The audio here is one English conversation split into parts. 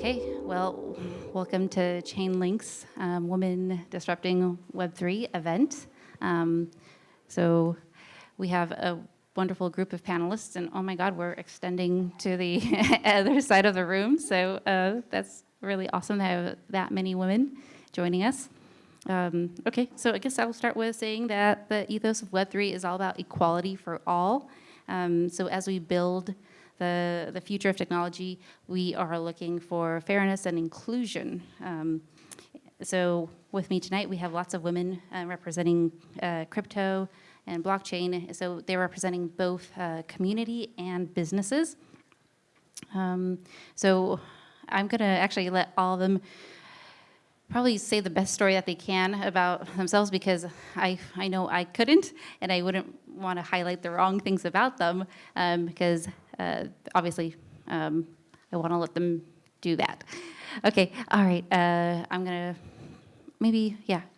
Okay, well, welcome to Chainlink's Women Disrupting Web3 event. So we have a wonderful group of panelists, and oh my God, we're extending to the other side of the room. So that's really awesome to have that many women joining us. Okay, so I guess I'll start with saying that the ethos of Web3 is all about equality for all. So as we build the future of technology, we are looking for fairness and inclusion. So with me tonight, we have lots of women representing crypto and blockchain. So they're representing both community and businesses. So I'm gonna actually let all of them probably say the best story that they can about themselves, because I know I couldn't, and I wouldn't want to highlight the wrong things about them, because obviously I want to let them do that. Okay, all right, I'm gonna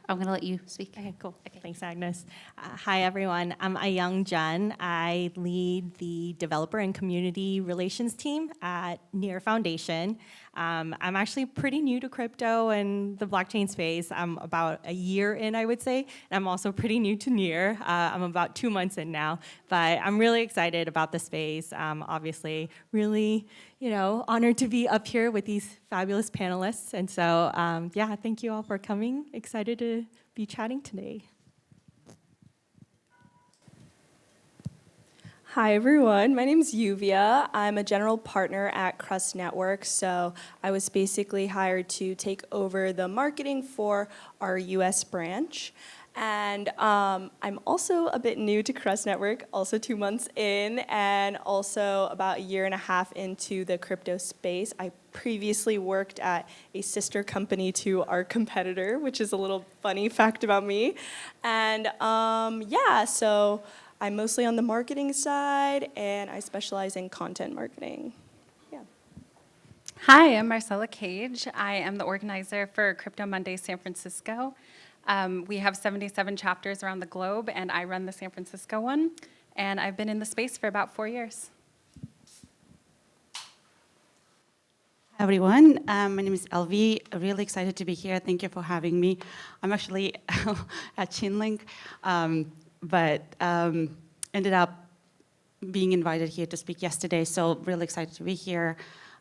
let you speak. Okay, cool. Okay. Thanks, Agnes. Hi, everyone. I'm Ayoung Jeon. I lead the developer and community relations team at Near Foundation. I'm actually pretty new to crypto and the blockchain space. I'm about a year in, I would say. And I'm also pretty new to Near. I'm about 2 months in now. But I'm really excited about the space. Obviously, really, honored to be up here with these fabulous panelists. And so, yeah, thank you all for coming. Excited to be chatting today. Hi everyone, my name is Yuvia. I'm a general partner at Crust Network, so I was basically hired to take over the marketing for our US branch. And I'm also a bit new to Crest Network, also 2 months in, and also about a year and a half into the crypto space. I previously worked at a sister company to our competitor, which is a little funny fact about me. And yeah, so I'm mostly on the marketing side, and I specialize in content marketing. Yeah. Hi, I'm Marcella Cage. I am the organizer for CryptoMondays San Francisco. We have 77 chapters around the globe, and I run the San Francisco one. And I've been in the space for about 4 years. Hi everyone, my name is Elvie. Really excited to be here. Thank you for having me. I'm actually at Chainlink, but ended up being invited here to speak yesterday. So really excited to be here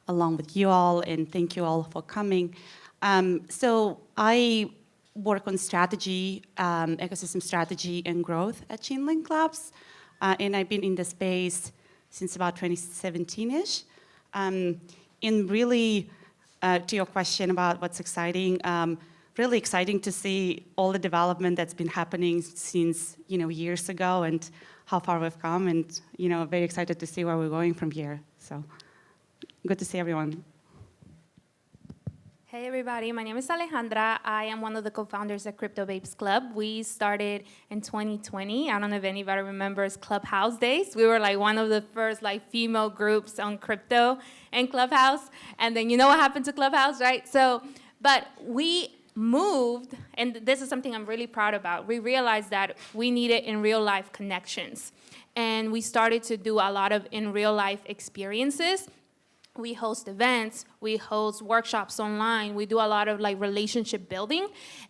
along with you all, and thank you all for coming. So I work on strategy, ecosystem strategy and growth at Chainlink Labs. And I've been in the space since about 2017-ish. And really, to your question about what's exciting, really exciting to see all the development that's been happening since years ago and how far we've come, and very excited to see where we're going from here. So good to see everyone. Hey everybody, my name is Alejandra. I am one of the co-founders at CryptoBabes Club. We started in 2020. I don't know if anybody remembers Clubhouse days. We were like one of the first female groups on crypto and Clubhouse. And then you know what happened to Clubhouse, right? But we moved, and this is something I'm really proud about. We realized that we needed in real life connections. And we started to do a lot of in real life experiences. We host events, we host workshops online, we do a lot of relationship building.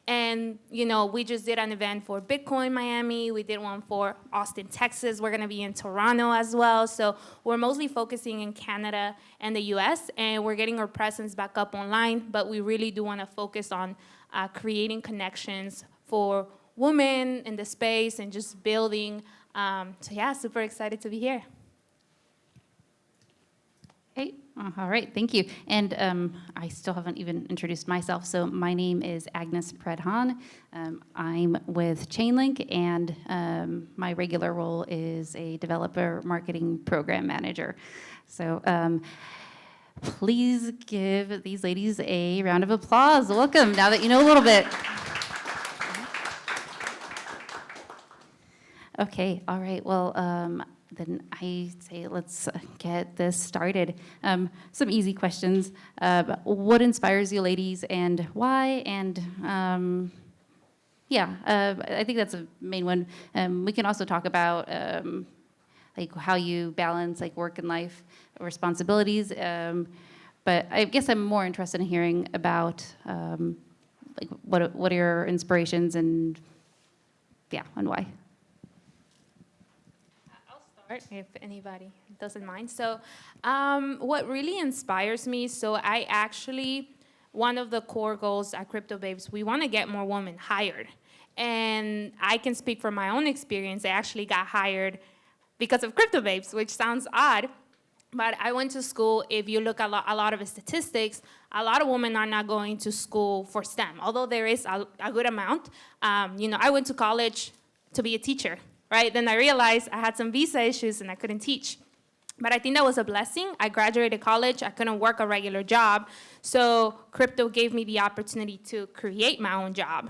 And we just did an event for Bitcoin Miami, we did one for Austin, Texas, we're gonna be in Toronto as well. So we're mostly focusing in Canada and the US, and we're getting our presence back up online, but we really do wanna focus on creating connections for women in the space and just building. So yeah, super excited to be here. Hey, all right, thank you. And I still haven't even introduced myself. So my name is Agnes Pradhan. I'm with Chainlink, and my regular role is a developer marketing program manager. So please give these ladies a round of applause. Welcome, now that you know a little bit. Okay, all right, well, then I say let's get this started. Some easy questions. What inspires you ladies and why? And I think that's a main one. We can also talk about how you balance work and life responsibilities. But I guess I'm more interested in hearing about like what are your inspirations and and why. I'll start if anybody doesn't mind. So what really inspires me, so I actually, one of the core goals at CryptoBabes, we want to get more women hired. And I can speak from my own experience. I actually got hired because of CryptoBabes, which sounds odd. But I went to school, if you look at a lot of the statistics, a lot of women are not going to school for STEM, although there is a good amount. I went to college to be a teacher, right? Then I realized I had some visa issues and I couldn't teach. But I think that was a blessing. I graduated college, I couldn't work a regular job, so crypto gave me the opportunity to create my own job.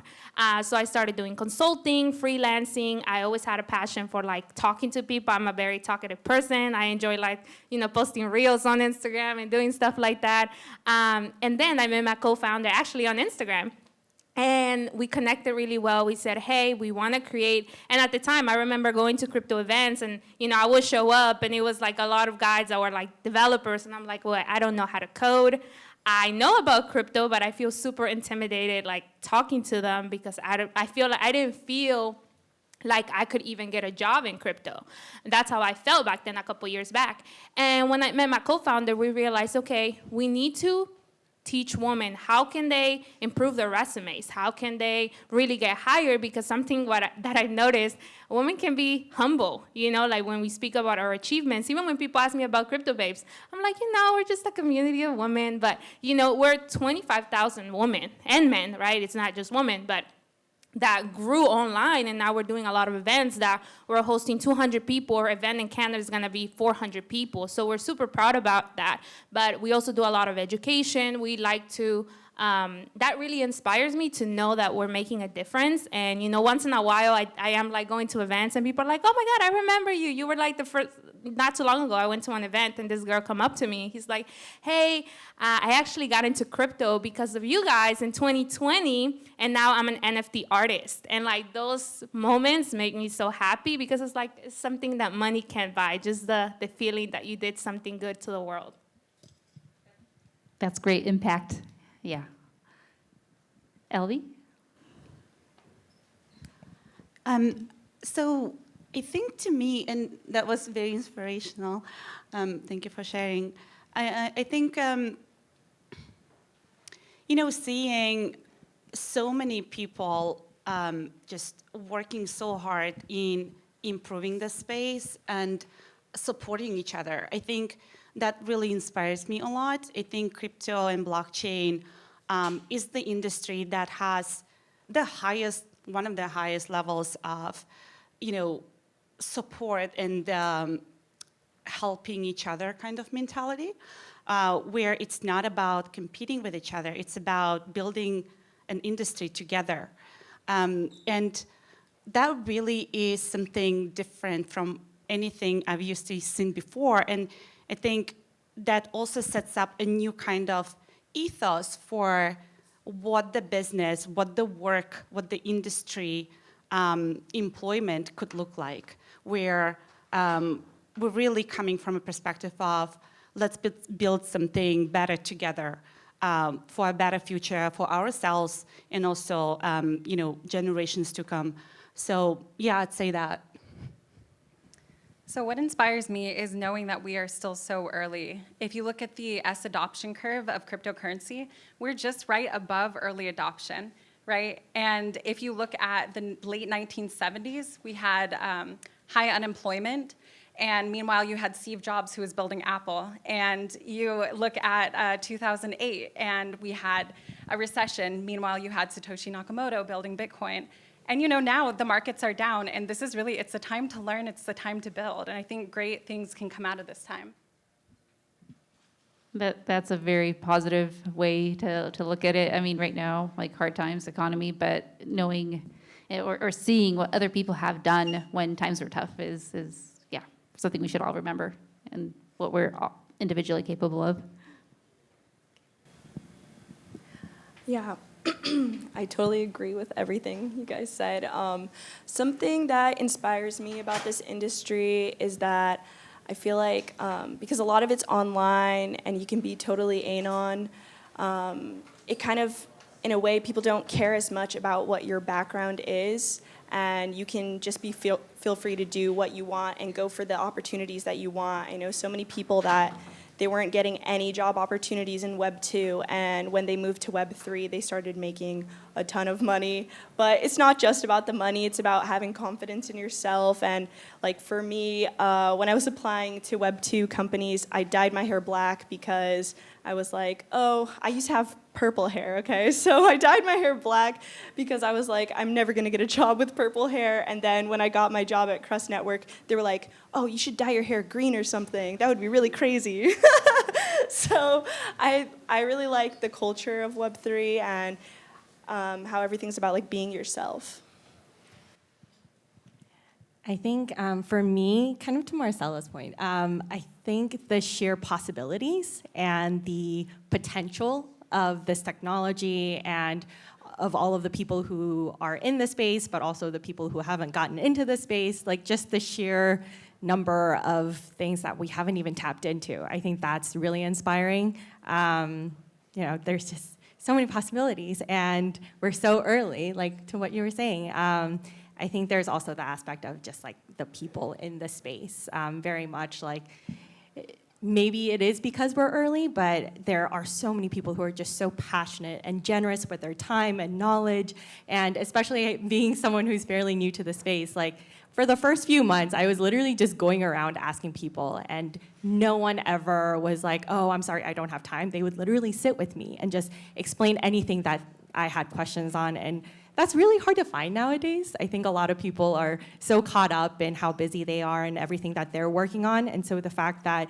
So I started doing consulting, freelancing. I always had a passion for like talking to people. I'm a very talkative person. I enjoy posting reels on Instagram and doing stuff like that. And then I met my co-founder actually on Instagram. And we connected really well. We said, hey, we want to create. And at the time, I remember going to crypto events, and I would show up, and it was like a lot of guys that were like developers, and I'm like, well, I don't know how to code. I know about crypto, but I feel super intimidated like talking to them because I feel like I didn't feel like I could even get a job in crypto. And that's how I felt back then, a couple years back. And when I met my co-founder, we realized, okay, we need to teach women how can they improve their resumes, how can they really get hired, because something that I've noticed, women can be humble, like when we speak about our achievements, even when people ask me about CryptoBabes, I'm like, we're just a community of women, but we're 25,000 women and men, right? It's not just women, but that grew online, and now we're doing a lot of events that we're hosting 200 people. Our event in Canada is going to be 400 people. So we're super proud about that. But we also do a lot of education. We like to, that really inspires me to know that we're making a difference. And, once in a while, I am like going to events and people are like, oh my God, I remember you. You were like the first, not too long ago, I went to an event and this girl come up to me. He's like, hey, I actually got into crypto because of you guys in 2020, and now I'm an NFT artist. And like those moments make me so happy because it's like it's something that money can't buy, just the feeling that you did something good to the world. That's great impact. Yeah. Elvie? So I think to me, and that was very inspirational, thank you for sharing. I think, seeing so many people just working so hard in improving the space and supporting each other, I think that really inspires me a lot. I think crypto and blockchain is the industry that has one of the highest levels of, support and helping each other kind of mentality, where it's not about competing with each other, it's about building an industry together. And that really is something different from anything I've used to seen before. And I think that also sets up a new kind of ethos for what the business, what the work, what the industry employment could look like, where we're really coming from a perspective of let's build something better together for a better future for ourselves and also generations to come. So yeah, I'd say that. So what inspires me is knowing that we are still so early. If you look at the S adoption curve of cryptocurrency, we're just right above early adoption, right? And if you look at the late 1970s, we had high unemployment. And meanwhile, you had Steve Jobs, who was building Apple. And you look at 2008, and we had a recession. Meanwhile, you had Satoshi Nakamoto building Bitcoin. And now the markets are down, and this is really, it's the time to learn, it's the time to build. And I think great things can come out of this time. That's a very positive way to look at it. I mean, right now, like hard times, economy, but knowing or seeing what other people have done when times were tough is something we should all remember and what we're all individually capable of. Yeah, I totally agree with everything you guys said. Something that inspires me about this industry is that I feel like because a lot of it's online and you can be totally anon, it kind of, in a way, people don't care as much about what your background is, and you can just feel free to do what you want and go for the opportunities that you want. I know so many people that they weren't getting any job opportunities in Web 2, and when they moved to Web 3, they started making a ton of money. But it's not just about the money, it's about having confidence in yourself. And like for me, when I was applying to Web 2 companies, I dyed my hair black because I was like, oh, I used to have purple hair, okay? So I dyed my hair black because I was like, I'm never gonna get a job with purple hair. And then when I got my job at Crust Network, they were like, oh, you should dye your hair green or something. That would be really crazy. So I really like the culture of Web3 and how everything's about like being yourself. I think for me, kind of to Marcella's point, I think the sheer possibilities and the potential of this technology and of all of the people who are in the space, but also the people who haven't gotten into the space, like just the sheer number of things that we haven't even tapped into. I think that's really inspiring. There's just so many possibilities, and we're so early, like to what you were saying. I think there's also the aspect of just like the people in the space, very much like, maybe it is because we're early, but there are so many people who are just so passionate and generous with their time and knowledge, and especially being someone who's fairly new to the space, like for the first few months, I was literally just going around asking people, and no one ever was like, oh, I'm sorry, I don't have time. They would literally sit with me and just explain anything that I had questions on, and that's really hard to find nowadays. I think a lot of people are so caught up in how busy they are and everything that they're working on, and so the fact that,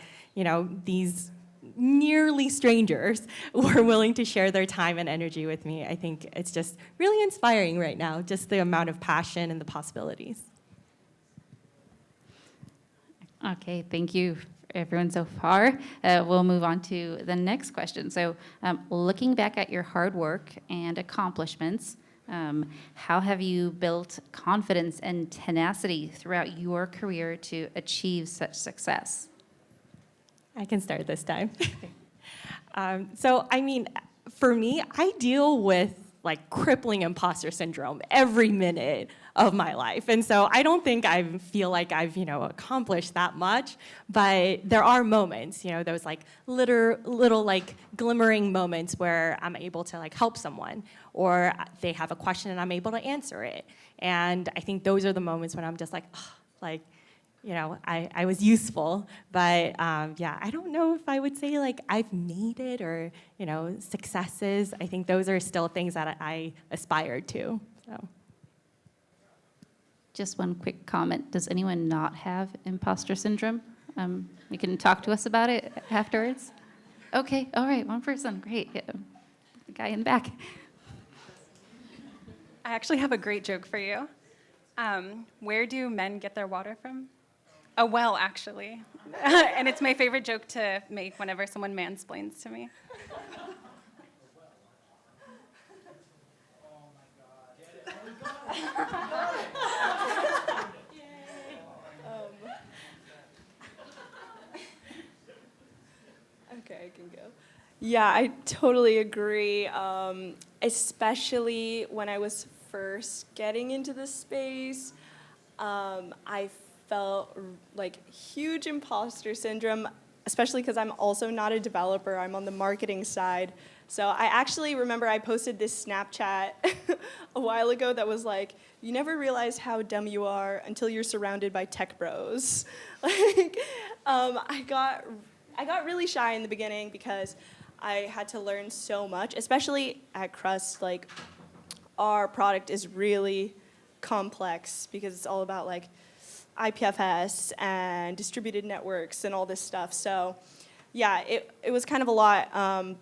these nearly strangers were willing to share their time and energy with me, I think it's just really inspiring right now, just the amount of passion and the possibilities. Okay, thank you, everyone so far. We'll move on to the next question. So looking back at your hard work and accomplishments, how have you built confidence and tenacity throughout your career to achieve such success? I can start this time. For me, I deal with like crippling imposter syndrome every minute of my life. And so I don't think I feel like I've, accomplished that much, but there are moments, those like little like glimmering moments where I'm able to like help someone, or they have a question and I'm able to answer it. And I think those are the moments when I'm just like, I was useful, but I don't know if I would say like I've made it or, successes. I think those are still things that I aspire to, so. Just one quick comment. Does anyone not have imposter syndrome? You can talk to us about it afterwards. Okay, all right, one person, great. Yeah. The guy in the back. I actually have a great joke for you. Where do men get their water from? A well, actually. And it's my favorite joke to make whenever someone mansplains to me. Okay, I can go. Yeah, I totally agree. Especially when I was first getting into the space, I felt like huge imposter syndrome, especially because I'm also not a developer. I'm on the marketing side. So I actually remember I posted this Snapchat a while ago that was like, you never realize how dumb you are until you're surrounded by tech bros. Like, I got really shy in the beginning because I had to learn so much, especially at Crust. Like, our product is really complex because it's all about like IPFS and distributed networks and all this stuff. So yeah, it was kind of a lot,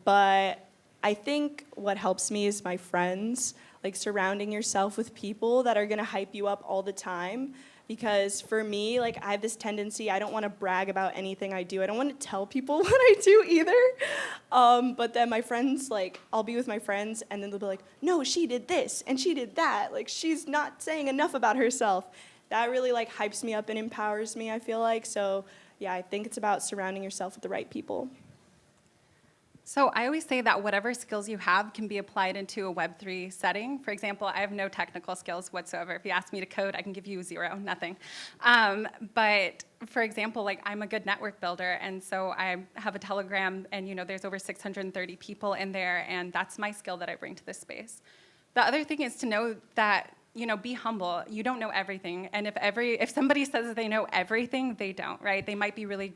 but I think what helps me is my friends, like surrounding yourself with people that are gonna hype you up all the time. Because for me, like I have this tendency, I don't wanna brag about anything I do. I don't wanna tell people what I do either. But then my friends, like I'll be with my friends and then they'll be like, no, she did this and she did that. Like she's not saying enough about herself. That really like hypes me up and empowers me, I feel like. So yeah, I think it's about surrounding yourself with the right people. So I always say that whatever skills you have can be applied into a Web3 setting. For example, I have no technical skills whatsoever. If you ask me to code, I can give you zero, nothing. But for example, like I'm a good network builder, and so I have a Telegram, and there's over 630 people in there, and that's my skill that I bring to this space. The other thing is to know that be humble. You don't know everything, and if somebody says that they know everything, they don't, right? They might be really,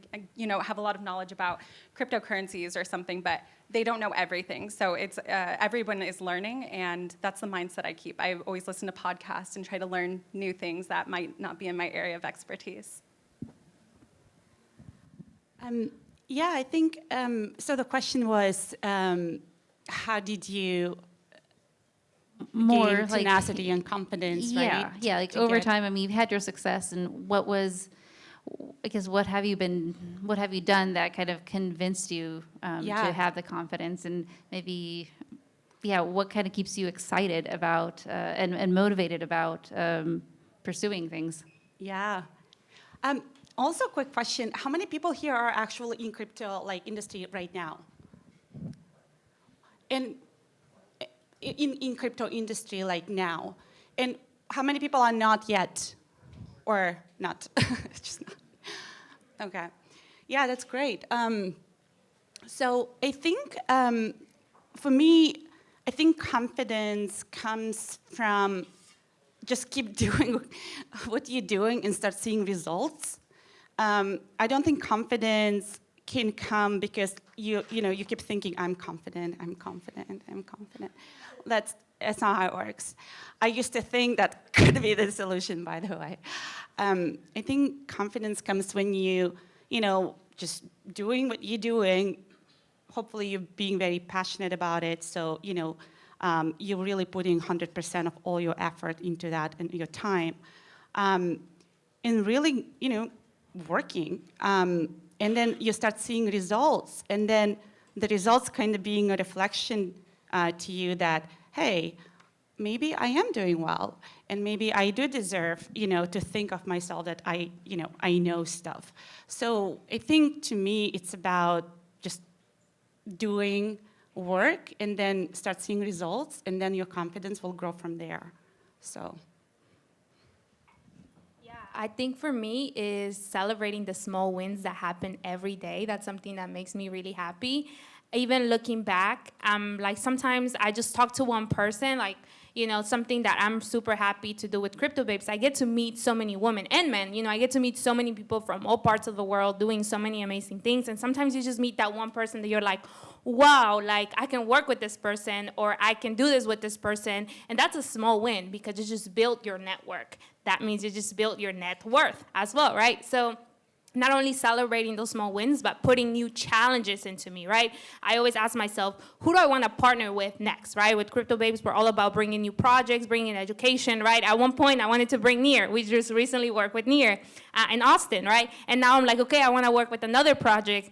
have a lot of knowledge about cryptocurrencies or something, but they don't know everything. So it's everyone is learning, and that's the mindset I keep. I always listen to podcasts and try to learn new things that might not be in my area of expertise. Yeah, I think so. The question was, how did you gain tenacity and confidence, right? Yeah, like over time, I mean, you've had your success, and what have you done that kind of convinced you to have the confidence, and maybe, what kind of keeps you excited about and motivated about pursuing things? Yeah. Also, quick question: how many people here are actually in crypto industry right now? And in crypto industry now, and how many people are not yet, or not? Just not. Okay, yeah, that's great. So I think for me, I think confidence comes from just keep doing what you're doing and start seeing results. I don't think confidence can come because you keep thinking, I'm confident. That's not how it works. I used to think that could be the solution, by the way. I think confidence comes when you just doing what you're doing. Hopefully you're being very passionate about it. So, you're really putting 100% of all your effort into that and your time. And really, working. And then you start seeing results. And then the results kind of being a reflection to you that, hey, maybe I am doing well, and maybe I do deserve, to think of myself that I know stuff. So I think to me, it's about just doing work and then start seeing results, and then your confidence will grow from there. So. I think for me is celebrating the small wins that happen every day. That's something that makes me really happy. Even looking back, sometimes I just talk to one person, something that I'm super happy to do with CryptoBabes. I get to meet so many women and men. I get to meet so many people from all parts of the world doing so many amazing things. And sometimes you just meet that one person that you're like, wow, I can work with this person, or I can do this with this person. And that's a small win because you just built your network. That means you just built your net worth as well, right? So not only celebrating those small wins, but putting new challenges into me, right? I always ask myself, who do I want to partner with next, right? With CryptoBabes, we're all about bringing new projects, bringing education, right? At one point, I wanted to bring Near. We just recently worked with Near in Austin, right? And now I'm like, okay, I want to work with another project.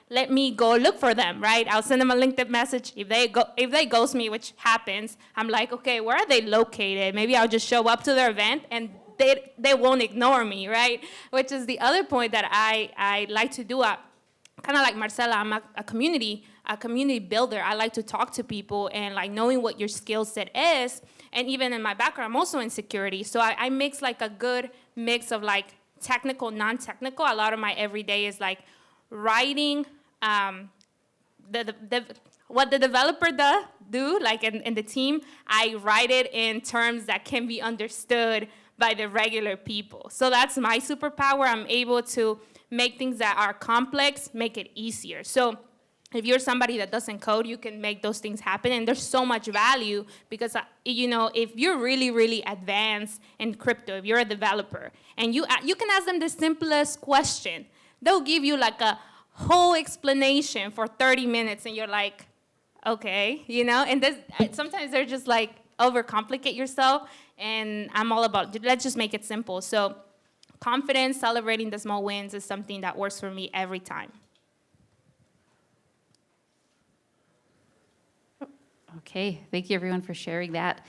Let me go look for them, right? I'll send them a LinkedIn message. If they ghost me, which happens, I'm like, okay, where are they located? Maybe I'll just show up to their event and they won't ignore me, right? Which is the other point that I like to do. Kind of like Marcella, I'm a community builder. I like to talk to people and knowing what your skill set is. And even in my background, I'm also in security. So I mix a good mix of technical, non-technical. A lot of my everyday is writing what the developer do in the team. I write it in terms that can be understood by the regular people. So that's my superpower. I'm able to make things that are complex, make it easier. So if you're somebody that doesn't code, you can make those things happen. And there's so much value because, if you're really, really advanced in crypto, if you're a developer, and you can ask them the simplest question, they'll give you a whole explanation for 30 minutes, and you're like, okay, and sometimes they're just overcomplicate yourself, and I'm all about, let's just make it simple. So confidence, celebrating the small wins is something that works for me every time. Okay, thank you everyone for sharing that.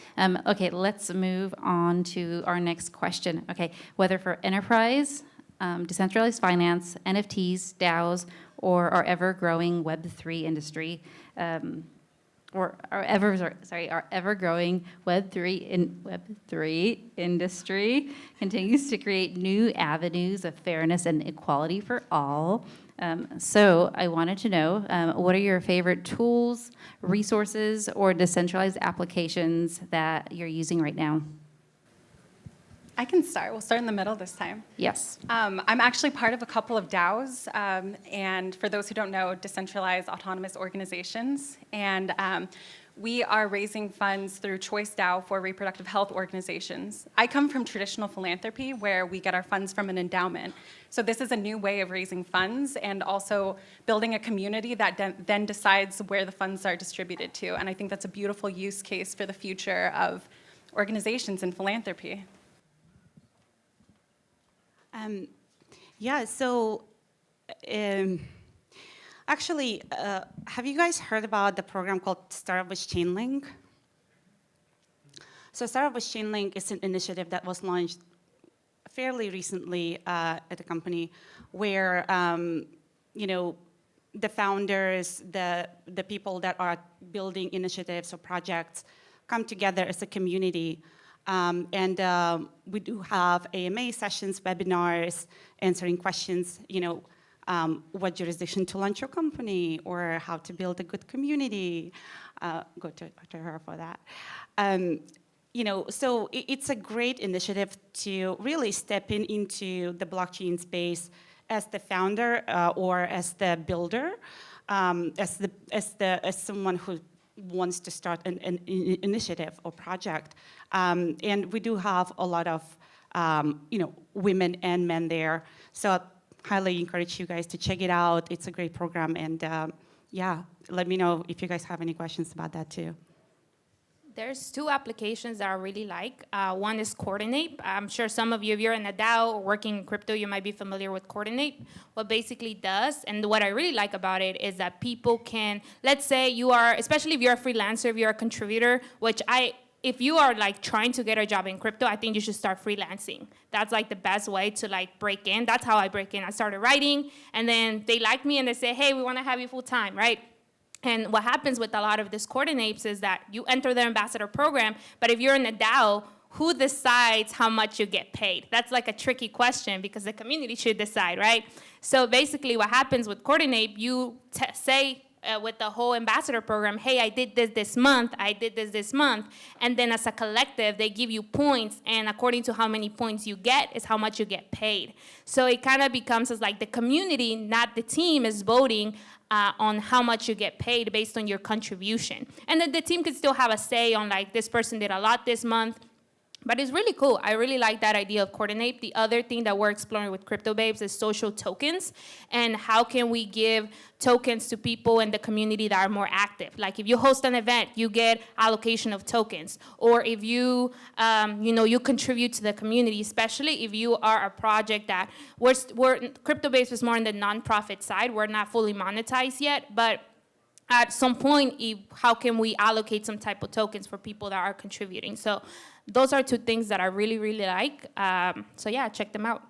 Okay, let's move on to our next question. Okay, whether for enterprise decentralized finance, NFTs, DAOs, or our ever-growing Web3 industry, our ever-growing Web3 industry continues to create new avenues of fairness and equality for all. So I wanted to know, what are your favorite tools, resources, or decentralized applications that you're using right now? I can start. We'll start in the middle this time. Yes. I'm actually part of a couple of DAOs, and for those who don't know, decentralized autonomous organizations. And we are raising funds through Choice DAO for reproductive health organizations. I come from traditional philanthropy, where we get our funds from an endowment. So this is a new way of raising funds and also building a community that then decides where the funds are distributed to. And I think that's a beautiful use case for the future of organizations in philanthropy. Yeah, so actually, have you guys heard about the program called Startup with Chainlink? So Startup with Chainlink is an initiative that was launched fairly recently at a company where, the founders, the people that are building initiatives or projects come together as a community. We do have AMA sessions, webinars, answering questions, what jurisdiction to launch your company or how to build a good community. Go to her for that. So it's a great initiative to really step into the blockchain space as the founder or as the builder, as someone who wants to start an initiative or project. And we do have a lot of women and men there. So I highly encourage you guys to check it out. It's a great program. And yeah, let me know if you guys have any questions about that too. There's two applications that I really like. One is Coordinate. I'm sure some of you, if you're in a DAO or working in crypto, you might be familiar with Coordinate. What basically does, and what I really like about it, is that people can, let's say you are, especially if you're a freelancer, if you're a contributor, if you are like trying to get a job in crypto, I think you should start freelancing. That's like the best way to like break in. That's how I break in. I started writing, and then they like me and they say, hey, we want to have you full time, right? And what happens with a lot of these coordinates is that you enter their ambassador program, but if you're in a DAO, who decides how much you get paid? That's like a tricky question because the community should decide, right? So basically what happens with Coordinate, you say with the whole ambassador program, hey, I did this month, I did this month, and then as a collective, they give you points, and according to how many points you get is how much you get paid. So it kind of becomes as like the community, not the team, is voting on how much you get paid based on your contribution. And then the team could still have a say on like, this person did a lot this month. But it's really cool. I really like that idea of Coordinate. The other thing that we're exploring with CryptoBabes is social tokens, and how can we give tokens to people in the community that are more active. Like if you host an event, you get allocation of tokens. Or if you, you contribute to the community, especially if you are a project that, CryptoBabes is more on the nonprofit side. We're not fully monetized yet, but at some point, how can we allocate some type of tokens for people that are contributing? So those are two things that I really, really like. So yeah, check them out.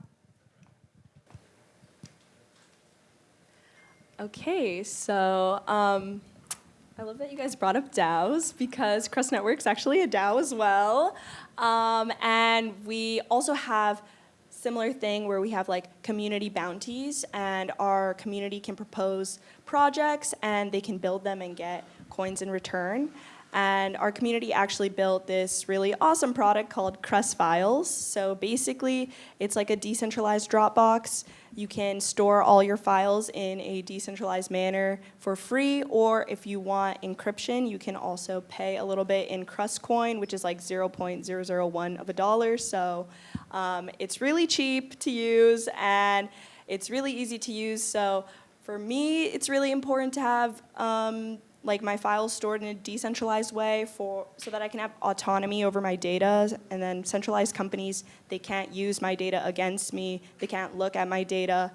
Okay, so I love that you guys brought up DAOs because Crust Network's actually a DAO as well. And we also have similar thing where we have like community bounties, and our community can propose projects and they can build them and get coins in return. And our community actually built this really awesome product called Crest Files. So basically, it's like a decentralized Dropbox. You can store all your files in a decentralized manner for free, or if you want encryption, you can also pay a little bit in Crust coin, which is like 0.001 of a dollar. So it's really cheap to use, and it's really easy to use. So for me, it's really important to have like my files stored in a decentralized way so that I can have autonomy over my data, and then centralized companies, they can't use my data against me, they can't look at my data.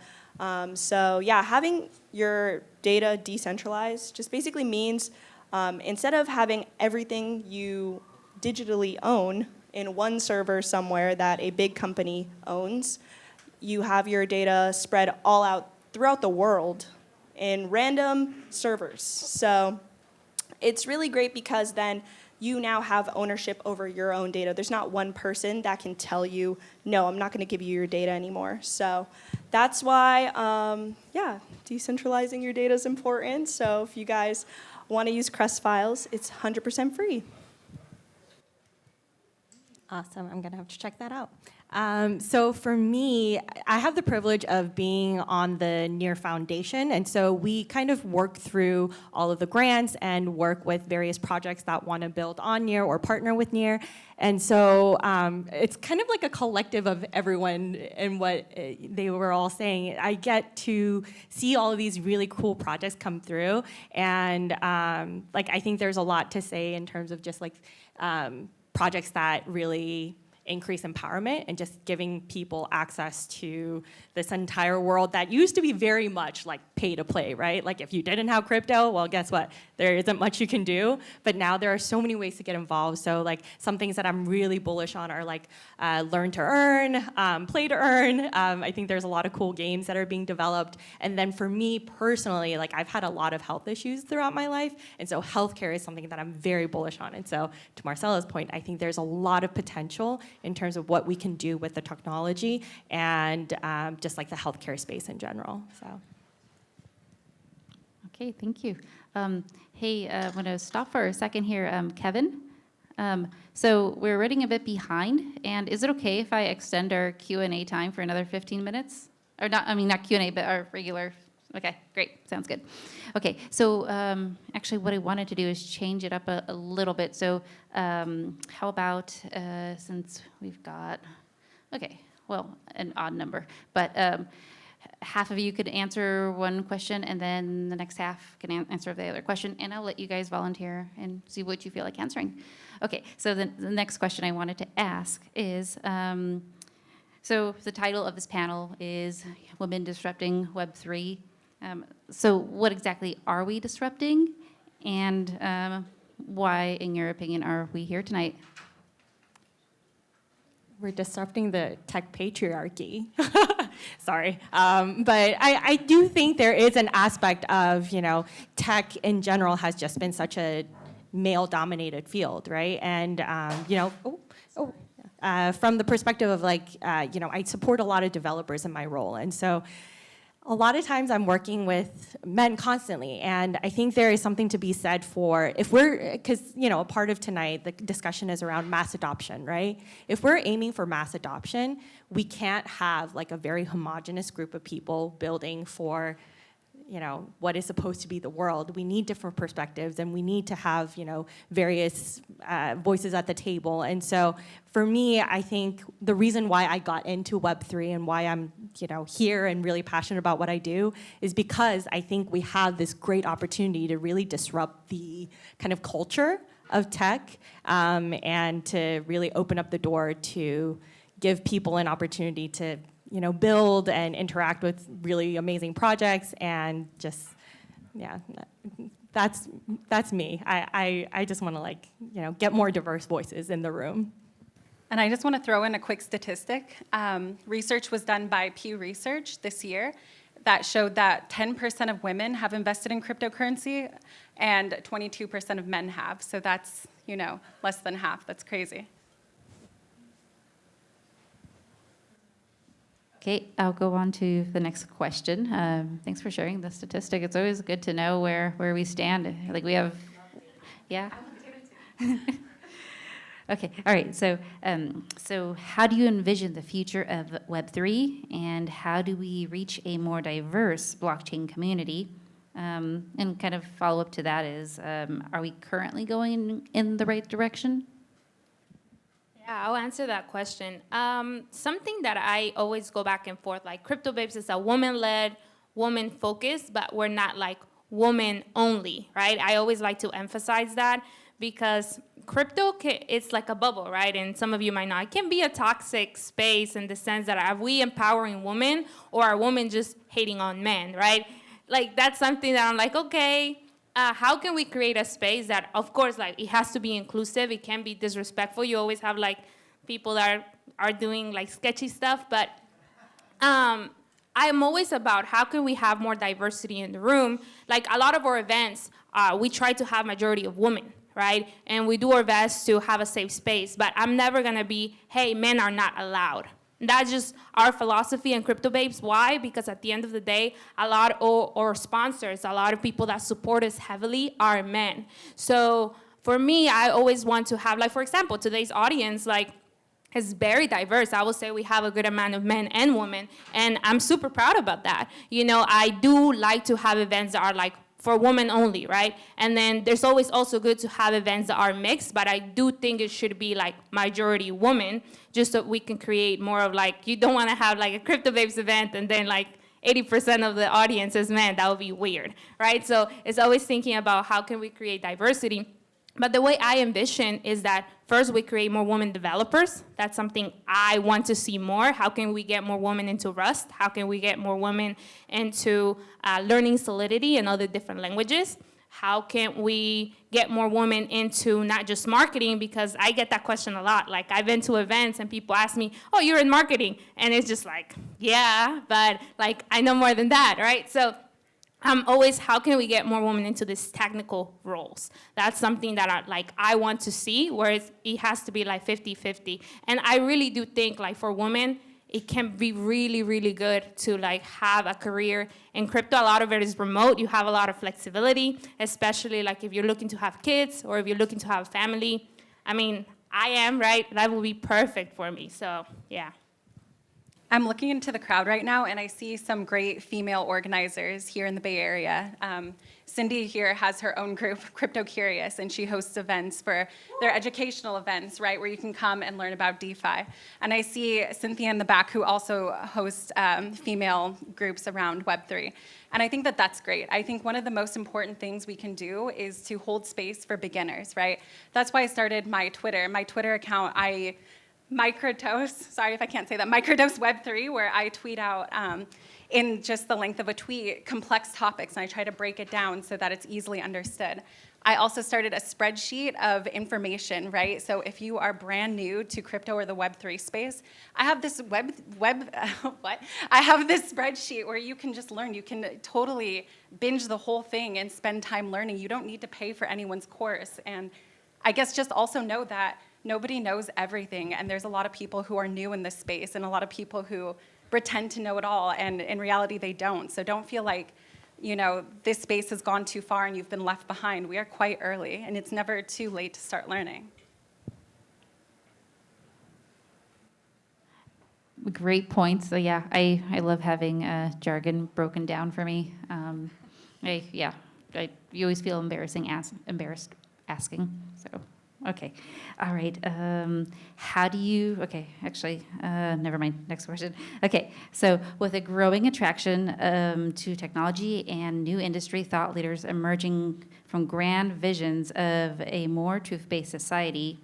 So yeah, having your data decentralized just basically means instead of having everything you digitally own in one server somewhere that a big company owns, you have your data spread all out throughout the world in random servers. So it's really great because then you now have ownership over your own data. There's not one person that can tell you, no, I'm not going to give you your data anymore. So that's why, decentralizing your data is important. So if you guys want to use Crest Files, it's 100% free. Awesome. I'm going to have to check that out. So for me, I have the privilege of being on the NEAR Foundation. And so we kind of work through all of the grants and work with various projects that want to build on NEAR or partner with NEAR. And so it's kind of like a collective of everyone and what they were all saying. I get to see all of these really cool projects come through. And I think there's a lot to say in terms of just projects that really increase empowerment and just giving people access to this entire world that used to be very much like pay to play, right? Like if you didn't have crypto, well, guess what? There isn't much you can do, but now there are so many ways to get involved. So like some things that I'm really bullish on are like learn to earn, play to earn. I think there's a lot of cool games that are being developed. And then for me personally, like I've had a lot of health issues throughout my life. And so healthcare is something that I'm very bullish on. And so to Marcella's point, I think there's a lot of potential in terms of what we can do with the technology and just like the healthcare space in general. So. Okay, thank you. Hey, I'm going to stop for a second here. Kevin, so we're running a bit behind, and is it okay if I extend our Q&A time for another 15 minutes? Or not, I mean, not Q&A, but our regular. Okay, great, sounds good. Okay, so actually what I wanted to do is change it up a little bit. So how about, since we've got, okay, well, an odd number, but half of you could answer one question, and then the next half can answer the other question, and I'll let you guys volunteer and see what you feel like answering. Okay, so the next question I wanted to ask is, so the title of this panel is Women Disrupting Web3. So what exactly are we disrupting, and why, in your opinion, are we here tonight? We're disrupting the tech patriarchy. Sorry. But I do think there is an aspect of, tech in general has just been such a male-dominated field, right? And, from the perspective of I support a lot of developers in my role. And so a lot of times I'm working with men constantly, and I think there is something to be said for because a part of tonight, the discussion is around mass adoption, right? If we're aiming for mass adoption, we can't have like a very homogenous group of people building for what is supposed to be the world. We need different perspectives, and we need to have, various voices at the table. And so for me, I think the reason why I got into Web3 and why I'm, here and really passionate about what I do is because I think we have this great opportunity to really disrupt the kind of culture of tech and to really open up the door to give people an opportunity to build and interact with really amazing projects, and just, that's me. I just want to get more diverse voices in the room. And I just want to throw in a quick statistic. Research was done by Pew Research this year that showed that 10% of women have invested in cryptocurrency and 22% of men have. So that's, less than half. That's crazy. Okay, I'll go on to the next question. Thanks for sharing the statistic. It's always good to know where we stand. Like we have, yeah. Okay, all right. So, so how do you envision the future of Web3, and how do we reach a more diverse blockchain community? And kind of follow up to that is, are we currently going in the right direction? Yeah, I'll answer that question. Something that I always go back and forth, like CryptoBabes is a woman-led, woman-focused, but we're not like woman-only, right? I always like to emphasize that because crypto, it's like a bubble, right? And some of you might know, it can be a toxic space in the sense that are we empowering women or are women just hating on men, right? Like that's something that I'm like, okay, how can we create a space that, of course, like it has to be inclusive, it can't be disrespectful. You always have like people that are doing like sketchy stuff, but I'm always about how can we have more diversity in the room. Like a lot of our events, we try to have majority of women, right? And we do our best to have a safe space, but I'm never gonna be, hey, men are not allowed. That's just our philosophy in CryptoBabes. Why? Because at the end of the day, a lot of our sponsors, a lot of people that support us heavily are men. So for me, I always want to have, like, for example, today's audience, like, is very diverse. I would say we have a good amount of men and women, and I'm super proud about that. You know, I do like to have events that are like for women only, right? And then there's always also good to have events that are mixed, but I do think it should be like majority women, just so we can create more of like, you don't wanna have like a CryptoBabes event and then like 80% of the audience is men. That would be weird, right? So it's always thinking about how can we create diversity. But the way I envision is that first we create more women developers. That's something I want to see more. How can we get more women into Rust? How can we get more women into learning Solidity and other different languages? How can we get more women into not just marketing? Because I get that question a lot. Like, I've been to events and people ask me, oh, you're in marketing. And it's just like, yeah, but like, I know more than that, right? So always, how can we get more women into these technical roles? That's something that I want to see, where it has to be like 50-50. And I really do think like for women, it can be really, really good to like have a career in crypto. A lot of it is remote. You have a lot of flexibility, especially like if you're looking to have kids or if you're looking to have a family. I mean, I am, right? That would be perfect for me, so yeah. I'm looking into the crowd right now, and I see some great female organizers here in the Bay Area. Cindy here has her own group, Crypto Curious, and she hosts events for their educational events, right, where you can come and learn about DeFi. And I see Cynthia in the back, who also hosts female groups around Web3. And I think that that's great. I think one of the most important things we can do is to hold space for beginners, right? That's why I started my Twitter account. Microdose, sorry if I can't say that, Microdose Web3, where I tweet out in just the length of a tweet complex topics, and I try to break it down so that it's easily understood. I also started a spreadsheet of information, right? So if you are brand new to crypto or the Web3 space, I have this I have this spreadsheet where you can just learn. You can totally binge the whole thing and spend time learning. You don't need to pay for anyone's course. And I guess just also know that nobody knows everything, and there's a lot of people who are new in this space and a lot of people who pretend to know it all, and in reality they don't. So don't feel like, you know, this space has gone too far and you've been left behind. We are quite early, and it's never too late to start learning. Great points. So yeah, I love having jargon broken down for me. You always feel embarrassed asking. So. Okay, all right. How do you, okay, actually, never mind, next question. Okay, so with a growing attraction to technology and new industry thought leaders emerging from grand visions of a more truth-based society,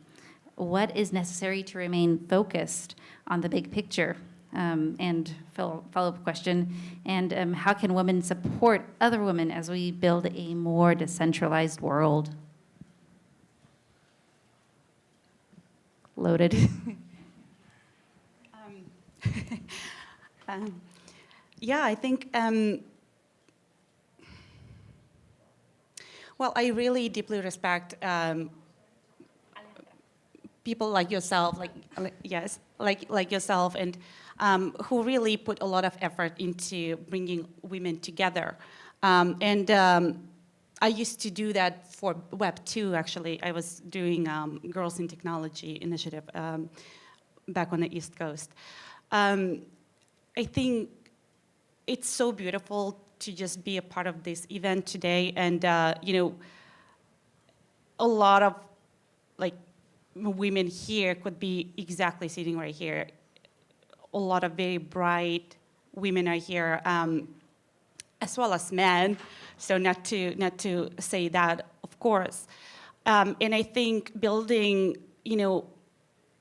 what is necessary to remain focused on the big picture? And follow-up question, and how can women support other women as we build a more decentralized world? Loaded. Yeah, I think, well, I really deeply respect people like yourself, like yourself, and who really put a lot of effort into bringing women together. I used to do that for Web2, actually. I was doing Girls in Technology initiative back on the East Coast. I think it's so beautiful to just be a part of this event today, and you know, a lot of like women here could be exactly sitting right here. A lot of very bright women are here, as well as men. So not to say that, of course. And I think building, you know,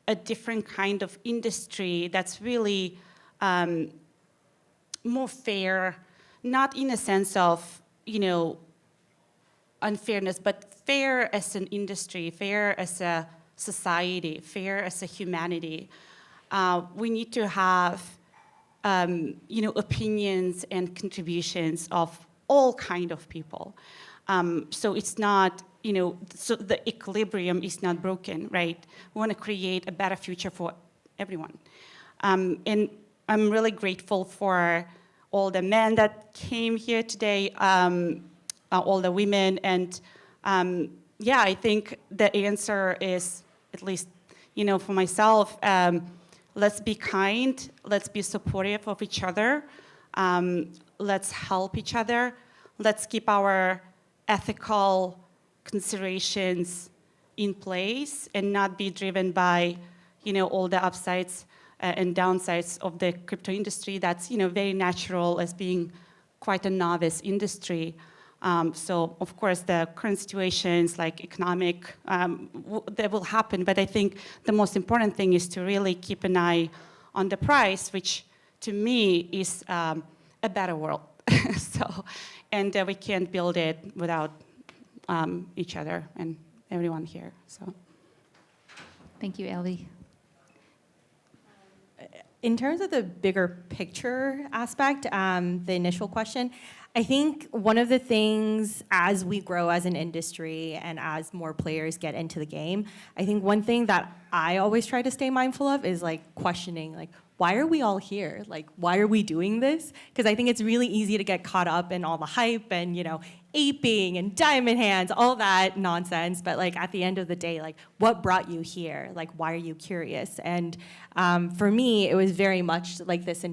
a different kind of industry that's really more fair, not in a sense of, you know, unfairness, but fair as an industry, fair as a society, fair as a humanity. We need to have opinions and contributions of all kind of people. So it's not, so the equilibrium is not broken, right? We want to create a better future for everyone. And I'm really grateful for all the men that came here today, all the women, and yeah, I think the answer is, at least, for myself, let's be kind, let's be supportive of each other, let's help each other, let's keep our ethical considerations in place and not be driven by, all the upsides and downsides of the crypto industry. That's, very natural as being quite a novice industry. So, of course, the current situations like economic, that will happen. But I think the most important thing is to really keep an eye on the price, which to me is a better world. And we can't build it without each other and everyone here. So, Thank you, Elvie. In terms of the bigger picture aspect, the initial question, I think one of the things as we grow as an industry and as more players get into the game, I think one thing that I always try to stay mindful of is questioning, why are we all here? Why are we doing this? Because I think it's really easy to get caught up in all the hype and, aping and diamond hands, all that nonsense. But at the end of the day, what brought you here? Why are you curious? And for me, it was very much this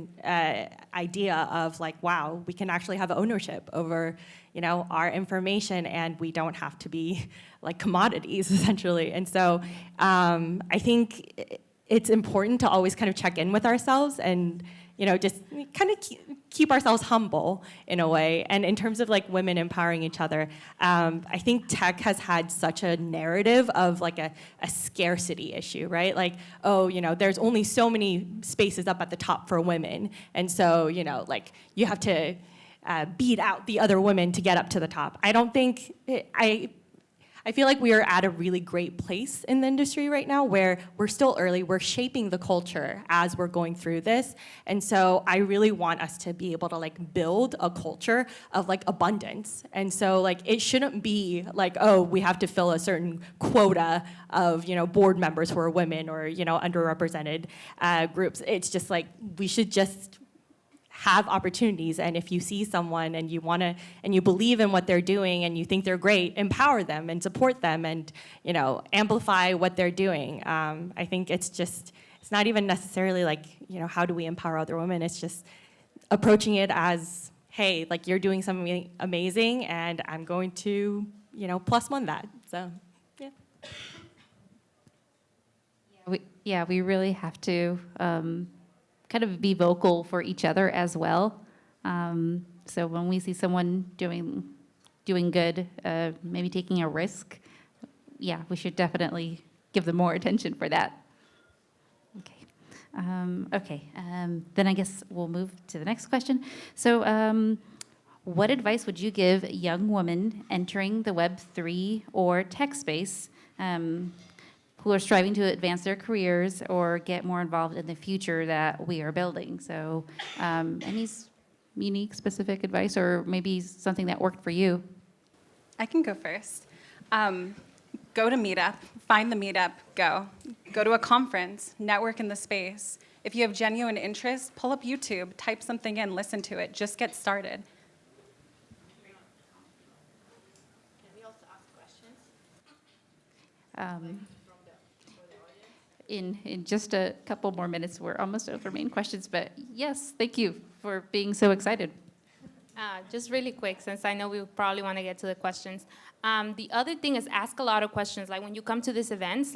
idea of wow, we can actually have ownership over, our information, and we don't have to be commodities essentially. And so I think it's important to always kind of check in with ourselves and, just kind of keep ourselves humble in a way. And in terms of women empowering each other, I think tech has had such a narrative of a scarcity issue, right? There's only so many spaces up at the top for women. And so, you have to beat out the other women to get up to the top. I don't think, I feel like we are at a really great place in the industry right now where we're still early, we're shaping the culture as we're going through this. And so I really want us to be able to build a culture of abundance. And so it shouldn't be oh, we have to fill a certain quota of, board members who are women or, underrepresented groups. It's just we should just have opportunities, and if you see someone and you want to, and you believe in what they're doing and you think they're great, empower them and support them and, amplify what they're doing. I think it's not even necessarily how do we empower other women? It's just approaching it as, hey, you're doing something amazing and I'm going to, +1 that. So, yeah. We really have to kind of be vocal for each other as well. So when we see someone doing good, maybe taking a risk, we should definitely give them more attention for that. Okay. Then I guess we'll move to the next question. So what advice would you give young women entering the Web3 or tech space who are striving to advance their careers or get more involved in the future that we are building? So any unique, specific advice or maybe something that worked for you? I can go first. Go to Meetup, find the Meetup, go. Go to a conference, network in the space. If you have genuine interest, pull up YouTube, type something in, listen to it, just get started. Can we also ask questions? In just a couple more minutes, we're almost over main questions, but yes, thank you for being so excited. Just really quick, since I know we probably want to get to the questions. The other thing is ask a lot of questions. When you come to these events,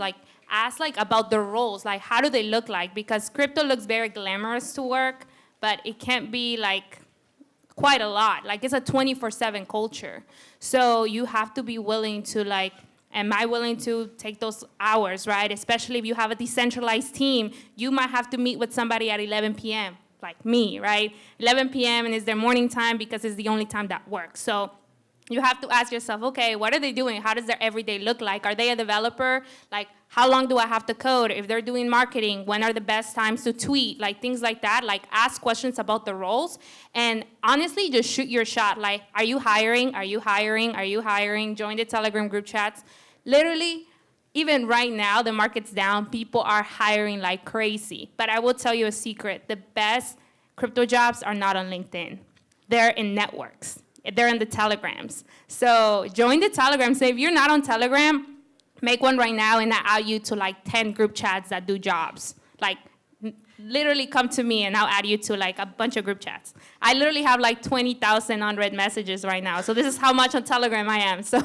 ask about the roles. How do they look like? Because crypto looks very glamorous to work, but it can't be quite a lot. It's a 24/7 culture. So you have to be willing to am I willing to take those hours, right? Especially if you have a decentralized team, you might have to meet with somebody at 11 p.m., like me, right? 11 p.m. and it's their morning time because it's the only time that works. So you have to ask yourself, okay, what are they doing? How does their everyday look like? Are they a developer? Like, how long do I have to code? If they're doing marketing, when are the best times to tweet? Like, things like that. Like, ask questions about the roles. And honestly, just shoot your shot. Like, are you hiring? Are you hiring? Are you hiring? Join the Telegram group chats. Literally, even right now, the market's down. People are hiring like crazy. But I will tell you a secret. The best crypto jobs are not on LinkedIn. They're in networks. They're in the Telegrams. So join the Telegram. So if you're not on Telegram, make one right now and I'll add you to like 10 group chats that do jobs. Like literally come to me and I'll add you to like a bunch of group chats. I literally have like 20,000 unread messages right now. So this is how much on Telegram I am. So.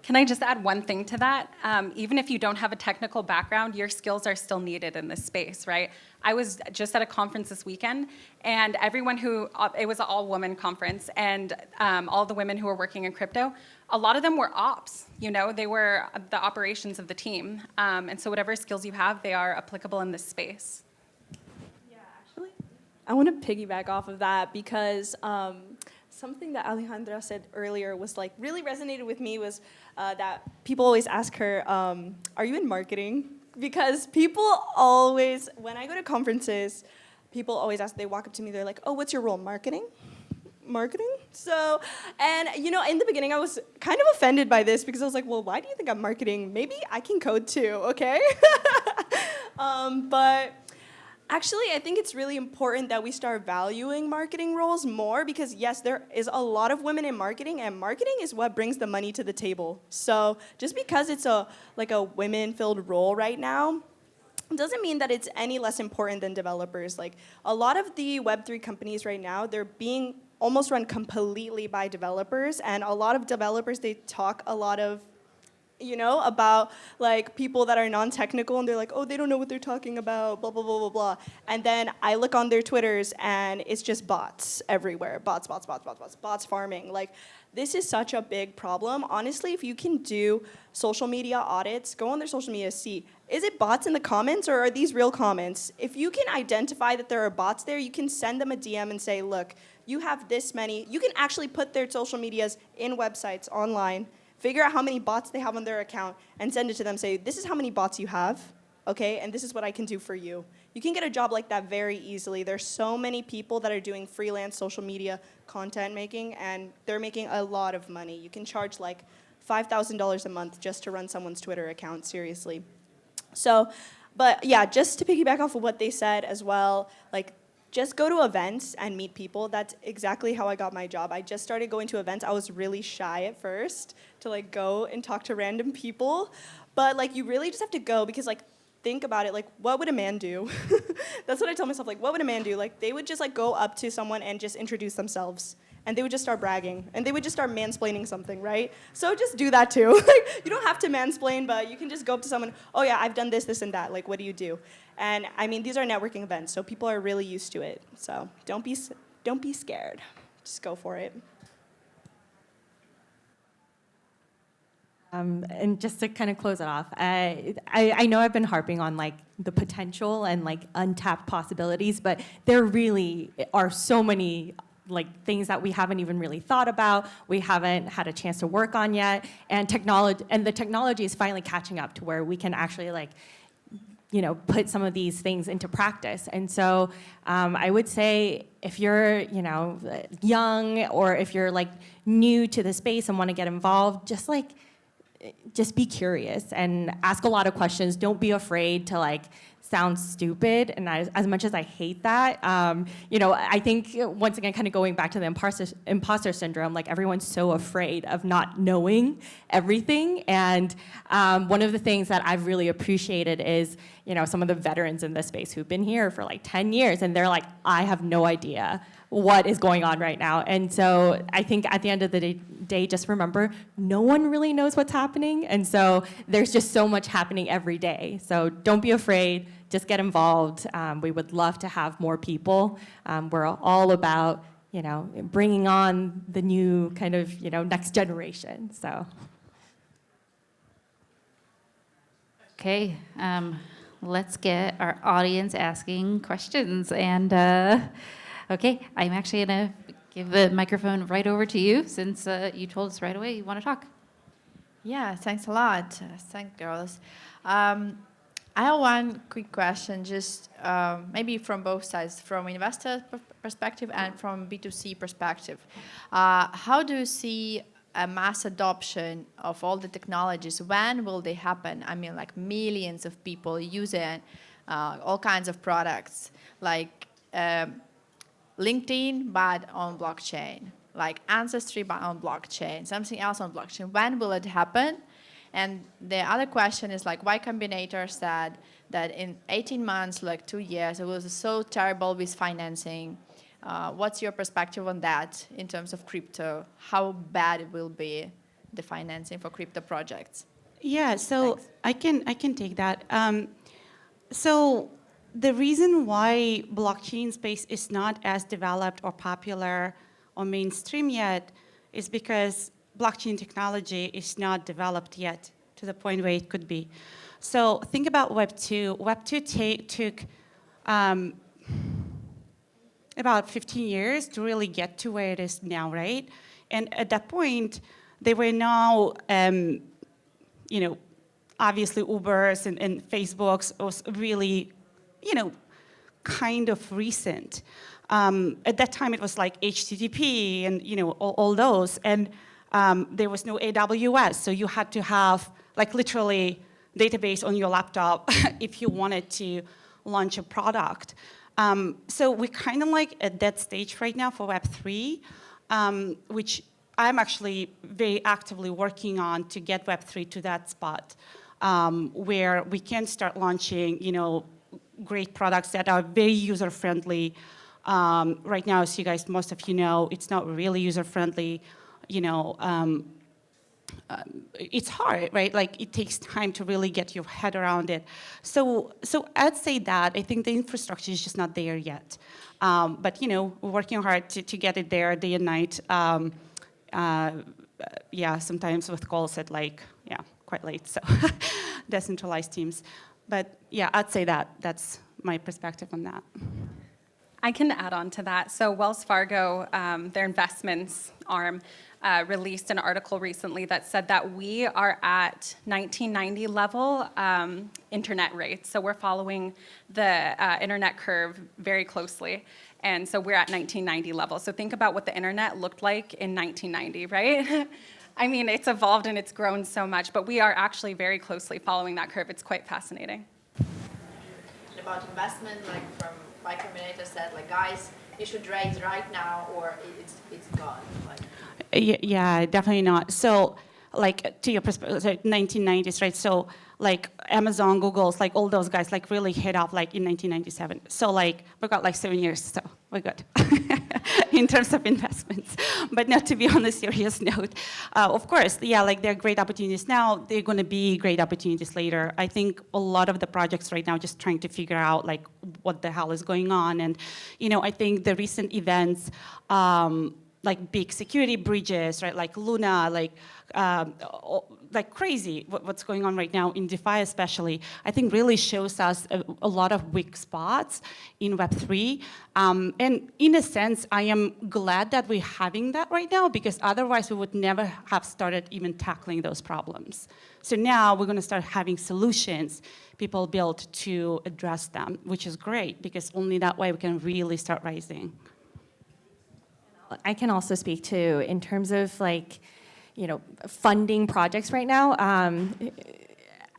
Can I just add one thing to that? Even if you don't have a technical background, your skills are still needed in this space, right? I was just at a conference this weekend, and everyone it was an all-woman conference, and all the women who were working in crypto, a lot of them were ops, they were the operations of the team. And so whatever skills you have, they are applicable in this space. Yeah, actually, I want to piggyback off of that because something that Alejandra said earlier was like really resonated with me was that people always ask her, are you in marketing? Because people always, when I go to conferences, people always ask, they walk up to me, they're like, oh, what's your role, marketing? Marketing? So, and in the beginning I was kind of offended by this because I was like, well, why do you think I'm marketing? Maybe I can code too, okay? But actually, I think it's really important that we start valuing marketing roles more because, yes, there is a lot of women in marketing, and marketing is what brings the money to the table. So just because it's a women-filled role right now doesn't mean that it's any less important than developers. Like, a lot of the Web3 companies right now, they're being almost run completely by developers, and a lot of developers, they talk a lot of about like people that are non-technical and they're like, oh, they don't know what they're talking about, blah, blah, blah, blah, blah. And then I look on their Twitters and it's just bots everywhere. Bots farming. Like, this is such a big problem. Honestly, if you can do social media audits, go on their social media, see, is it bots in the comments or are these real comments? If you can identify that there are bots there, you can send them a DM and say, look, you have this many. You can actually put their social medias in websites online, figure out how many bots they have on their account, and send it to them. Say, this is how many bots you have, okay, and this is what I can do for you. You can get a job like that very easily. There's so many people that are doing freelance social media content making, and they're making a lot of money. You can charge like $5,000 a month just to run someone's Twitter account, seriously. So, but yeah, just to piggyback off of what they said as well, like, just go to events and meet people. That's exactly how I got my job. I just started going to events. I was really shy at first to like go and talk to random people. But like, you really just have to go because like, think about it, like, what would a man do? That's what I tell myself, like, what would a man do? Like, they would just like go up to someone and just introduce themselves. And they would just start bragging. And they would just start mansplaining something, right? So just do that too. Like, you don't have to mansplain, but you can just go up to someone, oh yeah, I've done this, this, and that. Like, what do you do? And I mean, these are networking events, so people are really used to it. So don't be scared. Just go for it. And just to kind of close it off, I know I've been harping on like the potential and like untapped possibilities, but there really are so many like things that we haven't even really thought about, we haven't had a chance to work on yet, and the technology is finally catching up to where we can actually like, put some of these things into practice. And so I would say if you're, young or if you're like new to the space and want to get involved, just be curious and ask a lot of questions. Don't be afraid to like sound stupid. And as much as I hate that, I think once again, kind of going back to the imposter syndrome, like everyone's so afraid of not knowing everything. And one of the things that I've really appreciated is, some of the veterans in this space who've been here for like 10 years, and they're like, I have no idea what is going on right now. And so I think at the end of the day, just remember, no one really knows what's happening. And so there's just so much happening every day. So don't be afraid, just get involved. We would love to have more people. We're all about, bringing on the new kind of, next generation, so. Okay, let's get our audience asking questions. And okay, I'm actually gonna give the microphone right over to you since you told us right away you want to talk. Yeah, thanks a lot. Thanks, girls. I have one quick question, just maybe from both sides, from investor perspective and from B2C perspective. How do you see a mass adoption of all the technologies? When will they happen? I mean, like millions of people using all kinds of products, like LinkedIn, but on blockchain, like Ancestry, but on blockchain, something else on blockchain. When will it happen? And the other question is like, Y Combinator said that in 18 months, like 2 years, it was so terrible with financing. What's your perspective on that in terms of crypto? How bad it will be, the financing for crypto projects? Yeah, so I can take that. So the reason why blockchain space is not as developed or popular or mainstream yet is because blockchain technology is not developed yet to the point where it could be. So think about Web2. Web2 took about 15 years to really get to where it is now, right? And at that point, they were now, obviously Ubers and Facebooks was really, kind of recent. At that time, it was like HTTP and, all those. And there was no AWS, so you had to have, like, literally database on your laptop if you wanted to launch a product. So we're kind of like at that stage right now for Web3, which I'm actually very actively working on to get Web3 to that spot where we can start launching, great products that are very user-friendly. Right now, as you guys, most of you know, it's not really user-friendly. It's hard, right? Like, it takes time to really get your head around it. So I'd say that I think the infrastructure is just not there yet. But we're working hard to get it there day and night. Sometimes with calls at quite late. So decentralized teams. But yeah, I'd say that's my perspective on that. I can add on to that. So Wells Fargo, their investments arm, released an article recently that said that we are at 1990 level internet rates. So we're following the internet curve very closely. And so we're at 1990 level. So think about what the internet looked like in 1990, right? I mean, it's evolved and it's grown so much, but we are actually very closely following that curve. It's quite fascinating. And about investment, like from Y Combinator said, like, guys, you should raise right now or it's gone. Like. Yeah, definitely not. So, like, to your perspective, 1990s, right? So, like, Amazon, Google's, like, all those guys, like, really hit off, like, in 1997. So, like, we got, like, 7 years, so we're good in terms of investments. But not to be on a serious note. Of course, yeah, like, there are great opportunities now. They're going to be great opportunities later. I think a lot of the projects right now just trying to figure out, like, what the hell is going on. And, I think the recent events, like big security breaches, right? Like Luna, like crazy. What's going on right now in DeFi, especially, I think really shows us a lot of weak spots in Web3. And in a sense, I am glad that we're having that right now because otherwise we would never have started even tackling those problems. So now we're going to start having solutions people built to address them, which is great because only that way we can really start rising. I can also speak to, in terms of funding projects right now,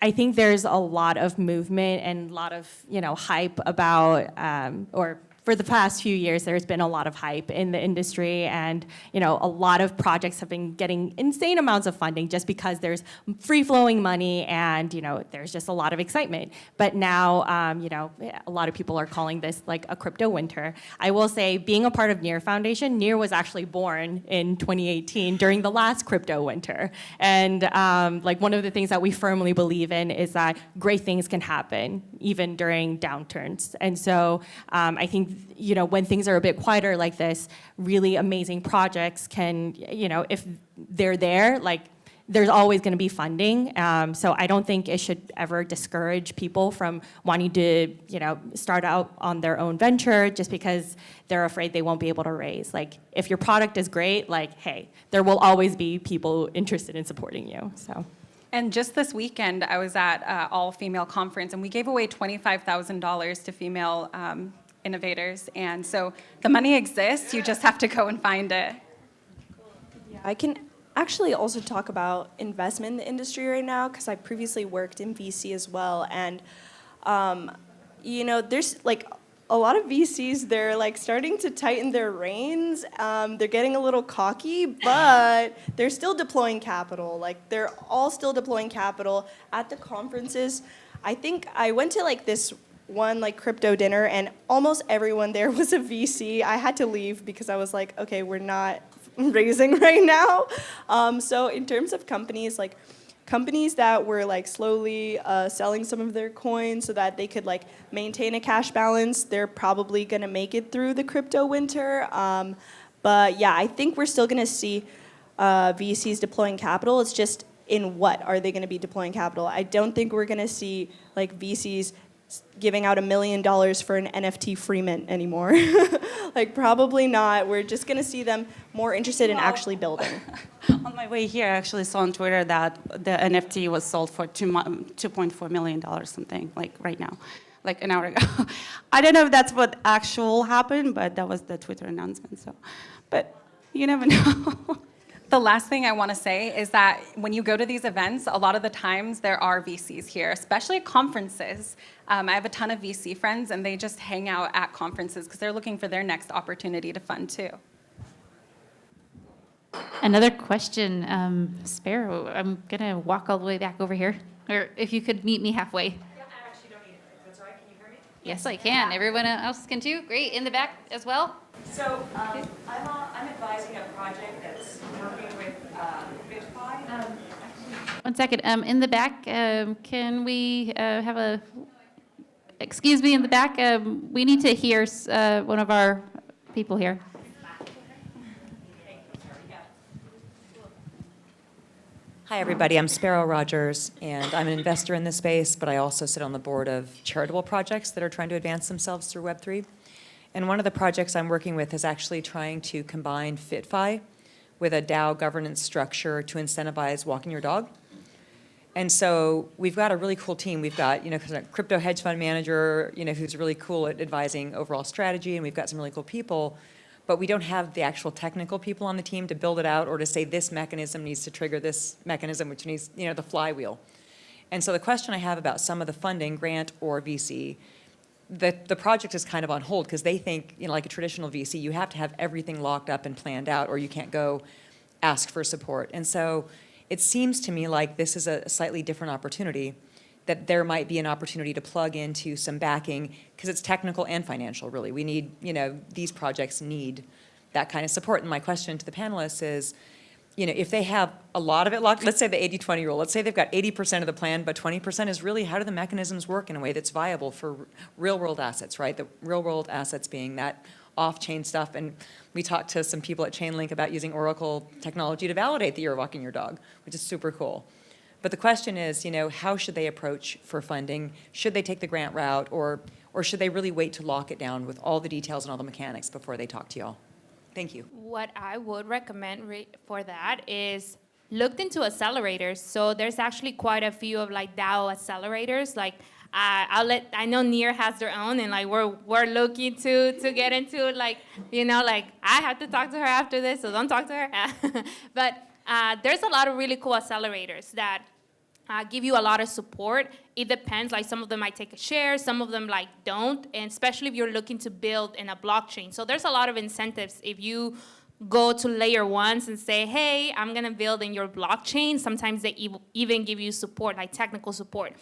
I think there's a lot of movement and a lot of, hype about, or for the past few years, there's been a lot of hype in the industry, and a lot of projects have been getting insane amounts of funding just because there's free-flowing money and there's just a lot of excitement. But now, a lot of people are calling this like a crypto winter. I will say, being a part of Near Foundation, Near was actually born in 2018 during the last crypto winter, and one of the things that we firmly believe in is that great things can happen even during downturns. And so I think when things are a bit quieter like this, really amazing projects can, if they're there, like there's always going to be funding. So I don't think it should ever discourage people from wanting to, start out on their own venture just because they're afraid they won't be able to raise. Like, if your product is great, like, hey, there will always be people interested in supporting you. So. And just this weekend, I was at an all-female conference, and we gave away $25,000 to female innovators. And so the money exists, you just have to go and find it. Yeah, I can actually also talk about investment in the industry right now because I previously worked in VC as well. And, there's like a lot of VCs, they're like starting to tighten their reins. They're getting a little cocky, but they're still deploying capital. Like, they're all still deploying capital at the conferences. I think I went to like this one like crypto dinner and almost everyone there was a VC. I had to leave because I was like, okay, we're not raising right now. So in terms of companies, like companies that were like slowly selling some of their coins so that they could like maintain a cash balance, they're probably gonna make it through the crypto winter. But yeah, I think we're still gonna see VCs deploying capital. It's just in what are they gonna be deploying capital? I don't think we're gonna see like VCs giving out $1 million for an NFT free mint anymore. Like, probably not. We're just going to see them more interested in actually building. On my way here, I actually saw on Twitter that the NFT was sold for $2.4 million something, like right now, like an hour ago. I don't know if that's what actual happened, but that was the Twitter announcement. So, but you never know. The last thing I want to say is that when you go to these events, a lot of the times there are VCs here, especially at conferences. I have a ton of VC friends, and they just hang out at conferences because they're looking for their next opportunity to fund too. Another question, Sparrow, I'm going to walk all the way back over here. Or if you could meet me halfway. Yeah, I actually don't need it. That's all right. Can you hear me? Yes, I can. Everyone else can too. Great. In the back as well. So I'm advising a project that's working with DeFi. One second. In the back, can we have a... Excuse me, in the back. We need to hear one of our people here. Hi, everybody. I'm Sparrow Rogers, and I'm an investor in this space, but I also sit on the board of charitable projects that are trying to advance themselves through Web3. And one of the projects I'm working with is actually trying to combine FitFi with a DAO governance structure to incentivize walking your dog. And so we've got a really cool team. We've got, a crypto hedge fund manager, who's really cool at advising overall strategy, and we've got some really cool people. But we don't have the actual technical people on the team to build it out or to say this mechanism needs to trigger this mechanism, which needs, the flywheel. And so the question I have about some of the funding, grant or VC, the project is kind of on hold because they think, like a traditional VC, you have to have everything locked up and planned out or you can't go ask for support. And so it seems to me like this is a slightly different opportunity, that there might be an opportunity to plug into some backing because it's technical and financial, really. We need, these projects need that kind of support. And my question to the panelists is, if they have a lot of it locked, let's say the 80-20 rule, let's say they've got 80% of the plan, but 20% is really how do the mechanisms work in a way that's viable for real-world assets, right? The real-world assets being that off-chain stuff. And we talked to some people at Chainlink about using Oracle technology to validate that you're walking your dog, which is super cool. But the question is, how should they approach for funding? Should they take the grant route, or should they really wait to lock it down with all the details and all the mechanics before they talk to y'all? Thank you. What I would recommend for that is looked into accelerators. So there's actually quite a few of like DAO accelerators. Like I know Near has their own, and like we're looking to get into it. Like like I have to talk to her after this, so don't talk to her. But there's a lot of really cool accelerators that give you a lot of support. It depends, like some of them might take a share, some of them like don't, and especially if you're looking to build in a blockchain. So there's a lot of incentives if you go to layer ones and say, hey, I'm gonna build in your blockchain. Sometimes they even give you support, like technical support.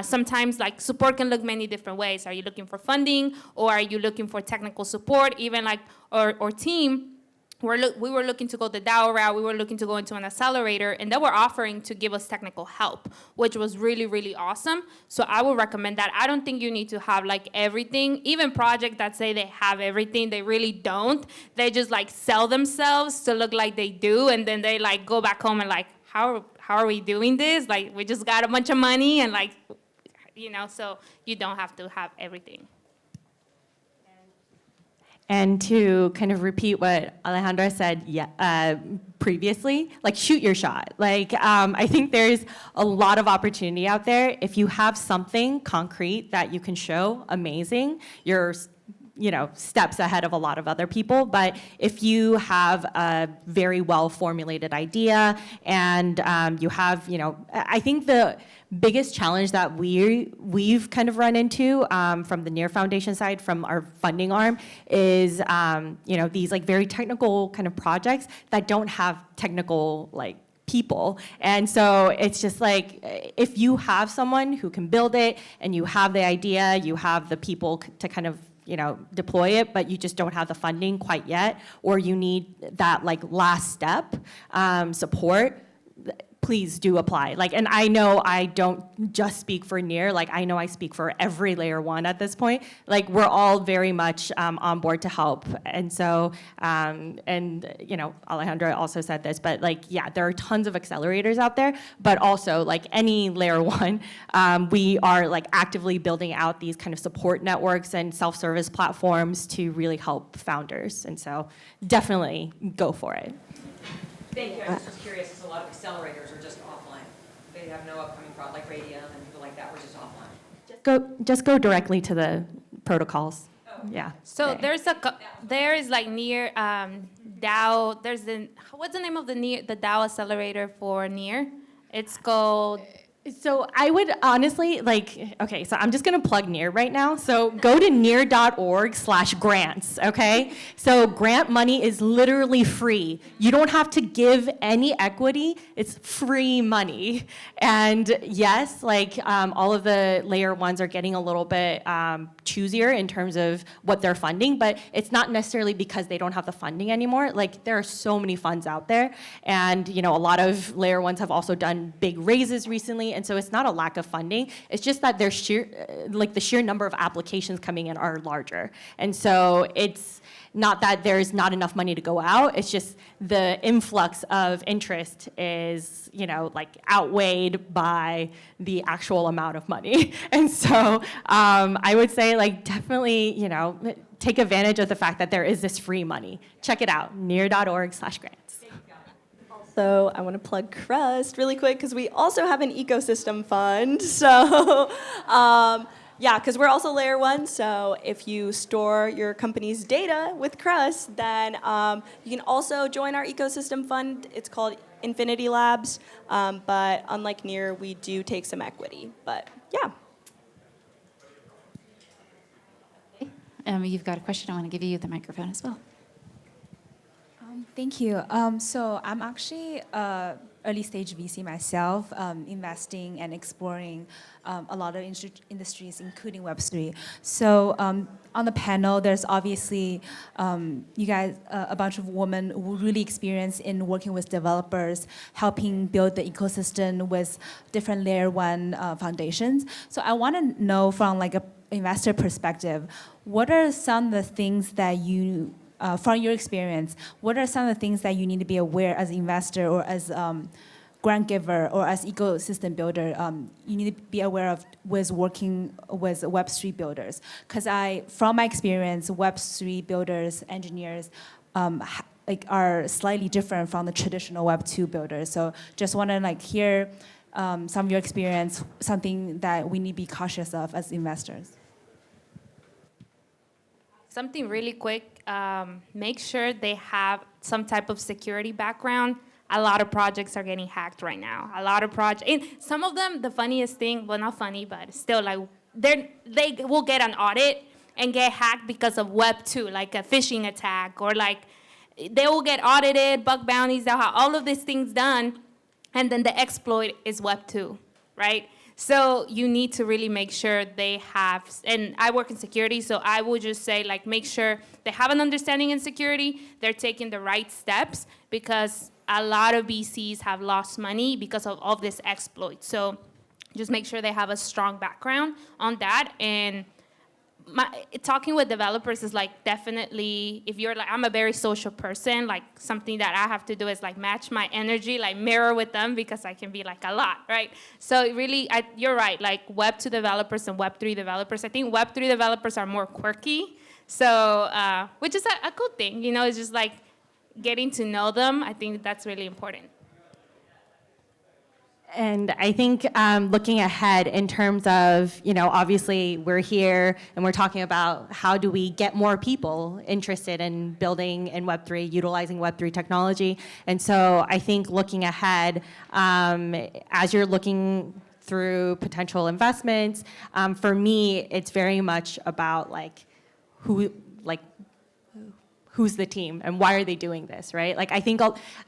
Sometimes like support can look many different ways. Are you looking for funding, or are you looking for technical support? Even like our team, we were looking to go the DAO route. We were looking to go into an accelerator, and they were offering to give us technical help, which was really, really awesome. So I would recommend that. I don't think you need to have like everything. Even projects that say they have everything, they really don't. They just like sell themselves to look like they do, and then they like go back home and like, how how are we doing this? Like, we just got a bunch of money and like, so you don't have to have everything. And to kind of repeat what Alejandra said previously, like shoot your shot. Like I think there's a lot of opportunity out there. If you have something concrete that you can show, amazing. You're steps ahead of a lot of other people. But if you have a very well formulated idea and you have, I think the biggest challenge that we've kind of run into from the Near Foundation side, from our funding arm, is these like very technical kind of projects that don't have technical people. And so it's just like, if you have someone who can build it and you have the idea, you have the people to kind of deploy it, but you just don't have the funding quite yet, or you need that last step support, please do apply. And I know I don't just speak for Near, I know I speak for every layer one at this point. We're all very much on board to help. And so, Alejandra also said this, but yeah, there are tons of accelerators out there, but also any layer one, we are actively building out these kind of support networks and self-service platforms to really help founders. And so definitely go for it. Thank you. I was just curious, because a lot of accelerators are just offline. They have no upcoming product, like Radium and people like that, were just offline. Just go directly to the protocols. Oh. Yeah. So there is Near DAO. What's the name of the DAO accelerator for Near? It's called. So I would honestly okay, so I'm just gonna plug Near right now. So go to near.org/grants, okay? So grant money is literally free. You don't have to give any equity, it's free money. And yes, all of the layer ones are getting a little bit choosier in terms of what they're funding, but it's not necessarily because they don't have the funding anymore. There are so many funds out there, and a lot of layer ones have also done big raises recently. And so it's not a lack of funding. It's just that there's the sheer number of applications coming in are larger. And so it's not that there's not enough money to go out. It's just the influx of interest is, outweighed by the actual amount of money. And so I would say definitely, take advantage of the fact that there is this free money. Check it out, near.org/grants. So I want to plug Crust really quick because we also have an ecosystem fund. So yeah, because we're also layer one. So if you store your company's data with Crust, then you can also join our ecosystem fund. It's called Infinity Labs. But unlike Near, we do take some equity. But yeah. You've got a question. I want to give you the microphone as well. Thank you. So I'm actually early stage VC myself, investing and exploring a lot of industries, including Web3. So on the panel, there's obviously you guys, a bunch of women who really experience in working with developers, helping build the ecosystem with different layer one foundations. So I want to know from an investor perspective, what are some of the things that you from your experience, what are some of the things that you need to be aware as an investor or as grant giver or as ecosystem builder you need to be aware of with working with Web3 builders? Because from my experience, Web3 builders, engineers, are slightly different from the traditional Web2 builders. So just want to hear some of your experience, something that we need to be cautious of as investors. Something really quick, make sure they have some type of security background. A lot of projects are getting hacked right now. A lot of projects, and some of them, the funniest thing, well, not funny, but still they will get an audit and get hacked because of Web 2, like a phishing attack, or they will get audited, bug bounties, they'll have all of these things done, and then the exploit is Web 2, right? So you need to really make sure they have, and I work in security, so I would just say make sure they have an understanding in security, they're taking the right steps, because a lot of VCs have lost money because of all this exploit. So just make sure they have a strong background on that, and talking with developers is like definitely, if you're like, I'm a very social person, like something that I have to do is like match my energy, like mirror with them because I can be like a lot, right? So it really, you're right, like Web2 developers and Web3 developers. I think Web3 developers are more quirky, so, which is a cool thing, you know, it's just like getting to know them. I think that's really important. And I think looking ahead in terms of, you know, obviously we're here and we're talking about how do we get more people interested in building in Web3, utilizing Web3 technology. And so I think looking ahead, as you're looking through potential investments, for me, it's very much about like who's the team and why are they doing this, right? Like I think,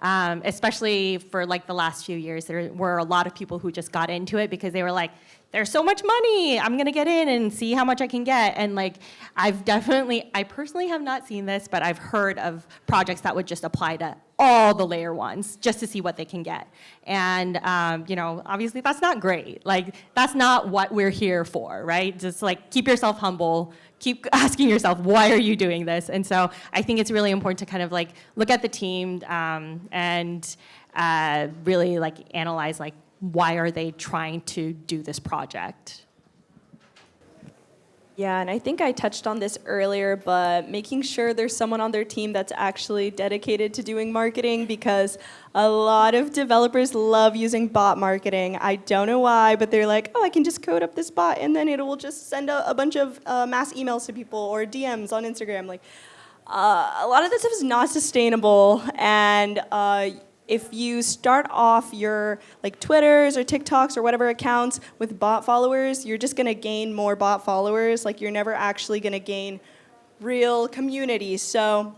especially for like the last few years, there were a lot of people who just got into it because they were like, there's so much money, I'm gonna get in and see how much I can get. And like, I personally have not seen this, but I've heard of projects that would just apply to all the layer ones just to see what they can get. And you know, obviously that's not great. Like that's not what we're here for, right? Just like keep yourself humble, keep asking yourself, why are you doing this? And so I think it's really important to kind of like look at the team and really like analyze like why are they trying to do this project? Yeah, and I think I touched on this earlier, but making sure there's someone on their team that's actually dedicated to doing marketing, because a lot of developers love using bot marketing. I don't know why, but they're like, oh, I can just code up this bot and then it will just send a bunch of mass emails to people or DMs on Instagram. Like, a lot of this stuff is not sustainable, and if you start off your like Twitters or TikToks or whatever accounts with bot followers, you're just gonna gain more bot followers. Like you're never actually gonna gain real community. So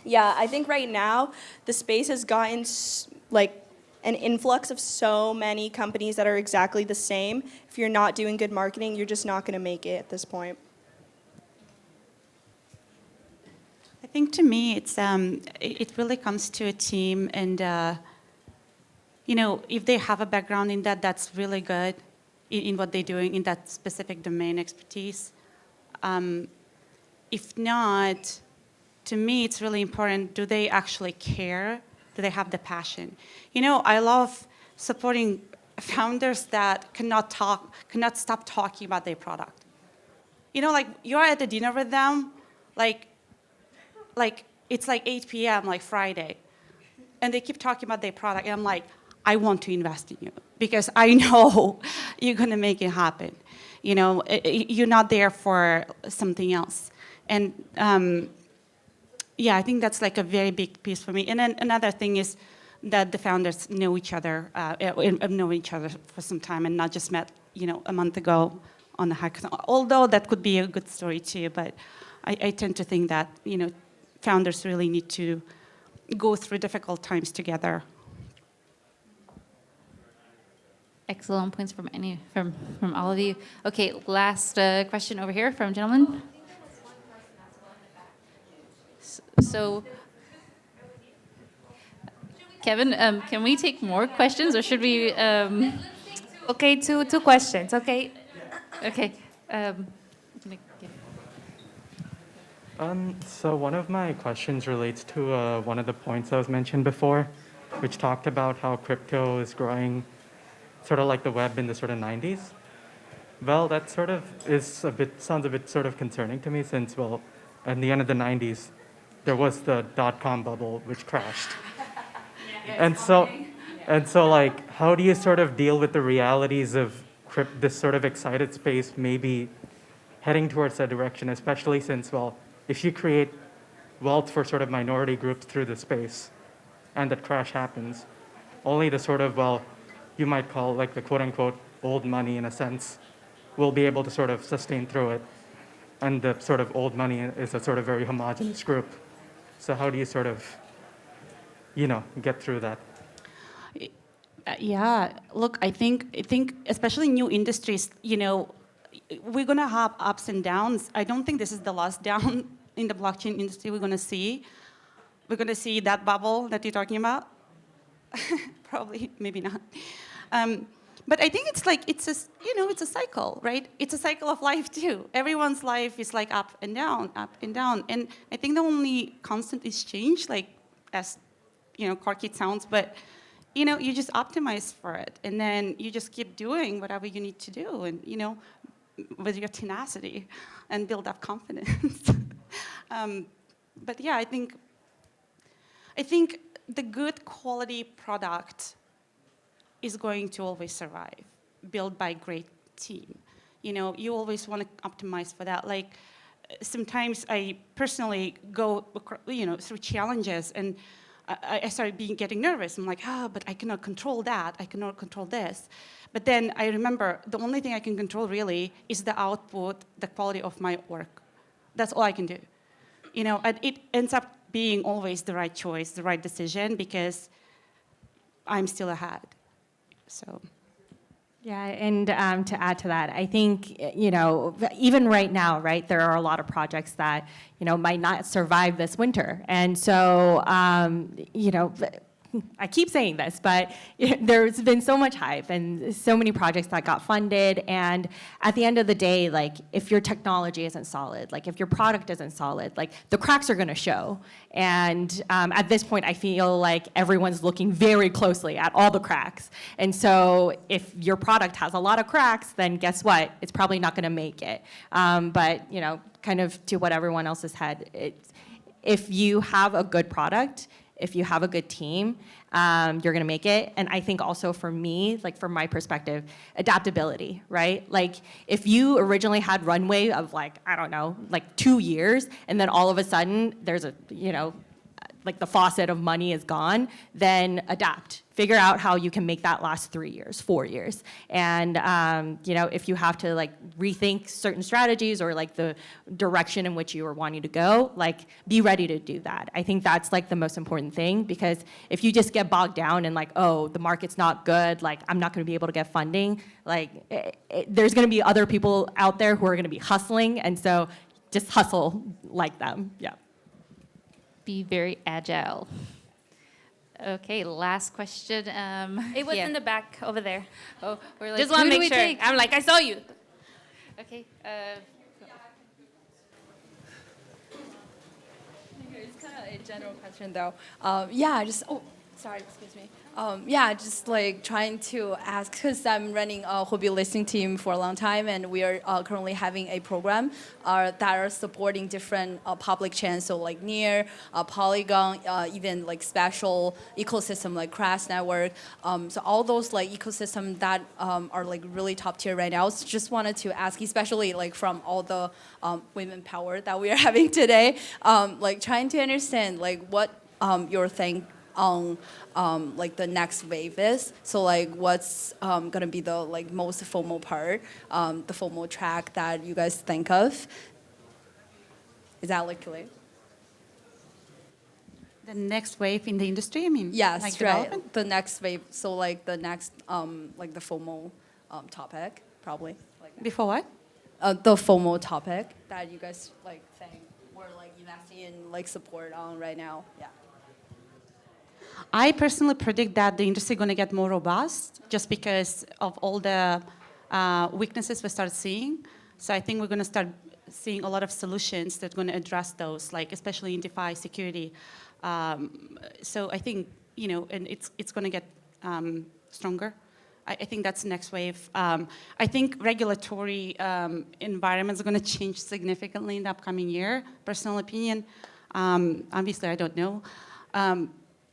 yeah, I think right now the space has gotten like an influx of so many companies that are exactly the same. If you're not doing good marketing, you're just not gonna make it at this point. I think to me, it really comes to a team, and you know, if they have a background in that, that's really good in what they're doing in that specific domain expertise. If not, to me, it's really important. Do they actually care? Do they have the passion? You know, I love supporting founders that cannot stop talking about their product. You know, like you're at a dinner with them, like it's like 8 p.m. like Friday, and they keep talking about their product, and I'm like, I want to invest in you because I know you're gonna make it happen. You know, you're not there for something else, and yeah, I think that's like a very big piece for me. And then another thing is that the founders know each other, know each other for some time, and not just met, you know, a month ago on the hackathon. Although that could be a good story too, but I tend to think that, you know, founders really need to go through difficult times together. Excellent points from all of you. Okay, last question over here from gentlemen. So, Kevin, can we take more questions, or should we? Okay, two questions. Okay. Okay. So one of my questions relates to one of the points that was mentioned before, which talked about how crypto is growing sort of like the web in the sort of 90s. Well, that sort of sounds a bit sort of concerning to me, since, well, at the end of the 90s, there was the dot-com bubble, which crashed. And so like, how do you sort of deal with the realities of this sort of excited space maybe heading towards that direction, especially since, well, if you create wealth for sort of minority groups through the space and that crash happens, only the sort of, well, you might call like the quote unquote old money in a sense, will be able to sort of sustain through it. And the sort of old money is a sort of very homogenous group. So how do you sort of, you know, get through that? Yeah, look, I think especially new industries, you know, we're going to have ups and downs. I don't think this is the last down in the blockchain industry we're going to see. We're going to see that bubble that you're talking about. Probably, maybe not. But I think it's like, it's a cycle, right? It's a cycle of life too. Everyone's life is like up and down, up and down. And I think the only constant is change, like as, quirky it sounds, but you just optimize for it. And then you just keep doing whatever you need to do and, with your tenacity and build up confidence. But yeah, I think the good quality product is going to always survive, built by great team. You always want to optimize for that. Like sometimes I personally go, through challenges, and I started getting nervous. I'm like, but I cannot control that. I cannot control this. But then I remember the only thing I can control really is the output, the quality of my work. That's all I can do. And it ends up being always the right choice, the right decision, because I'm still ahead. So. Yeah, and to add to that, I think, even right now, right, there are a lot of projects that, might not survive this winter. And so, I keep saying this, but there's been so much hype and so many projects that got funded. And at the end of the day, like, if your technology isn't solid, like if your product isn't solid, like the cracks are going to show. And at this point, I feel like everyone's looking very closely at all the cracks. And so if your product has a lot of cracks, then guess what? It's probably not going to make it. But, kind of to what everyone else has said, if you have a good product, if you have a good team, you're gonna make it. And I think also for me, like from my perspective, adaptability, right? Like if you originally had runway of like, I don't know, like 2 years, and then all of a sudden there's a, like the faucet of money is gone, then adapt. Figure out how you can make that last 3 years, 4 years. And if you have to like rethink certain strategies or like the direction in which you are wanting to go, like be ready to do that. I think that's like the most important thing, because if you just get bogged down in like, oh, the market's not good, like I'm not gonna be able to get funding, like there's gonna be other people out there who are gonna be hustling, and so just hustle like them, yeah. Be very agile. Okay, last question. It was in the back over there. Oh, we're like, Just want who to do make we sure. take? I'm like, I saw you. Okay. It's kind of a general question, though. Sorry, excuse me. Just like trying to ask, because I'm running a hobby listing team for a long time, and we are currently having a program that are supporting different public chains, so like Near, Polygon, even like special ecosystem like Crest network. So all those like ecosystem that are like really top tier right now. So just wanted to ask, especially like from all the women power that we are having today, like trying to understand like what your think on like the next wave is. So like what's gonna be the like most FOMO part, the FOMO track that you guys think of? Is that like clear? The next wave in the industry, I mean? Yes, like right. development? The next wave, so like the next, like the FOMO topic, probably. Like that. Before what? The FOMO topic that you guys like think we're like investing in like support on right now, yeah. I personally predict that the industry is going to get more robust just because of all the weaknesses we start seeing. So I think we're going to start seeing a lot of solutions that are going to address those, like especially in DeFi security. So I think, and it's going to get stronger. I think that's the next wave. I think regulatory environments are going to change significantly in the upcoming year, personal opinion. Obviously, I don't know.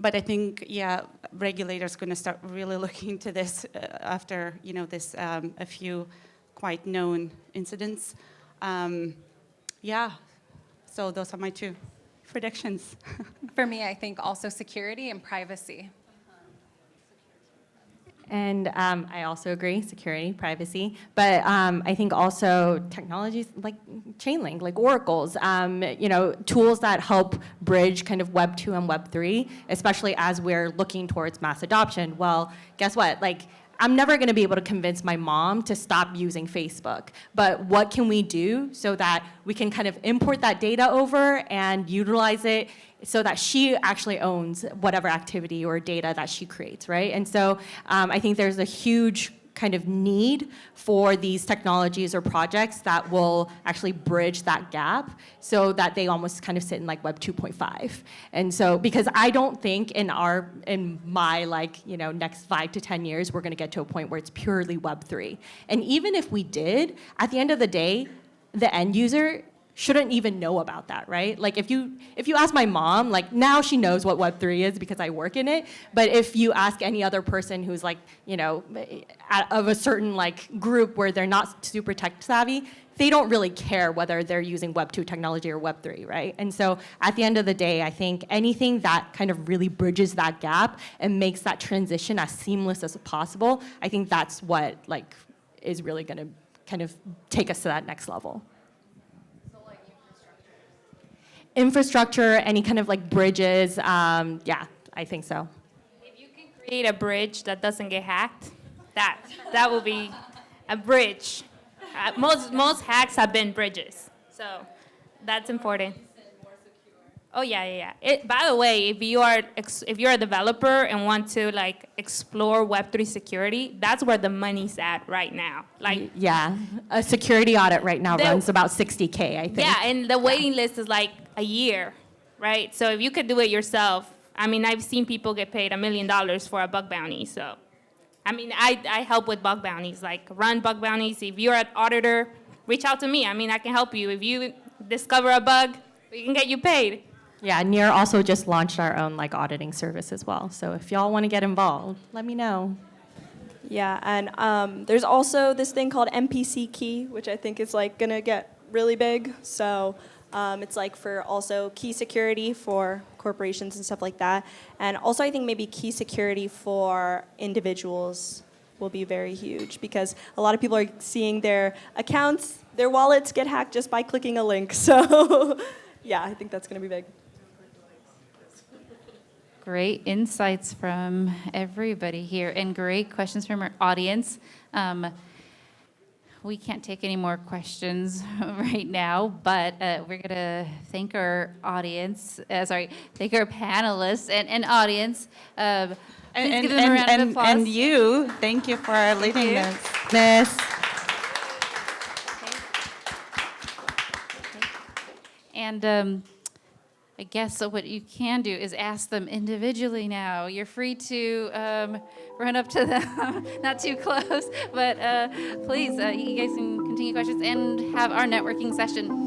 But I think, regulators are going to start really looking into this after, this a few quite known incidents. So those are my two predictions. For me, I think also security and privacy. And I also agree, security, privacy. But I think also technologies like Chainlink, like Oracle's, tools that help bridge kind of Web 2 and Web 3, especially as we're looking towards mass adoption. Well, guess what? Like, I'm never going to be able to convince my mom to stop using Facebook. But what can we do so that we can kind of import that data over and utilize it so that she actually owns whatever activity or data that she creates, right? And so I think there's a huge kind of need for these technologies or projects that will actually bridge that gap so that they almost kind of sit in like Web 2.5. And so, because I don't think in my like, you know, next 5 to 10 years, we're gonna get to a point where it's purely Web 3. And even if we did, at the end of the day, the end user shouldn't even know about that, right? Like if you ask my mom, like now she knows what Web3 is because I work in it, but if you ask any other person who's like, you know, of a certain like group where they're not super tech savvy, they don't really care whether they're using Web2 technology or Web3, right? And so at the end of the day, I think anything that kind of really bridges that gap and makes that transition as seamless as possible, I think that's what like is really gonna kind of take us to that next level. Infrastructure, any kind of like bridges, yeah, I think so. If you can create a bridge that doesn't get hacked, that will be a bridge. Most hacks have been bridges, so that's important. Oh yeah. By the way, if you're a developer and want to like explore Web3 security, that's where the money's at right now. Like yeah, a security audit right now runs about $60K, I think. Yeah, and the waiting list is like a year, right? So if you could do it yourself, I mean, I've seen people get paid $1 million for a bug bounty. So, I mean, I help with bug bounties, like run bug bounties. If you're an auditor, reach out to me. I mean, I can help you. If you discover a bug, we can get you paid. Yeah, Near also just launched our own like auditing service as well. So if y'all want to get involved, let me know. Yeah, and there's also this thing called MPC key, which I think is like gonna get really big. So it's like for also key security for corporations and stuff like that. And also I think maybe key security for individuals will be very huge because a lot of people are seeing their accounts, their wallets get hacked just by clicking a link. So yeah, I think that's gonna be big. Great insights from everybody here and great questions from our audience. We can't take any more questions right now, but we're gonna thank our audience, thank our panelists and audience. Please give them a round of applause. And you, thank you for leading this. And I guess what you can do is ask them individually now. You're free to run up to them, not too close, but please, you guys can continue questions and have our networking session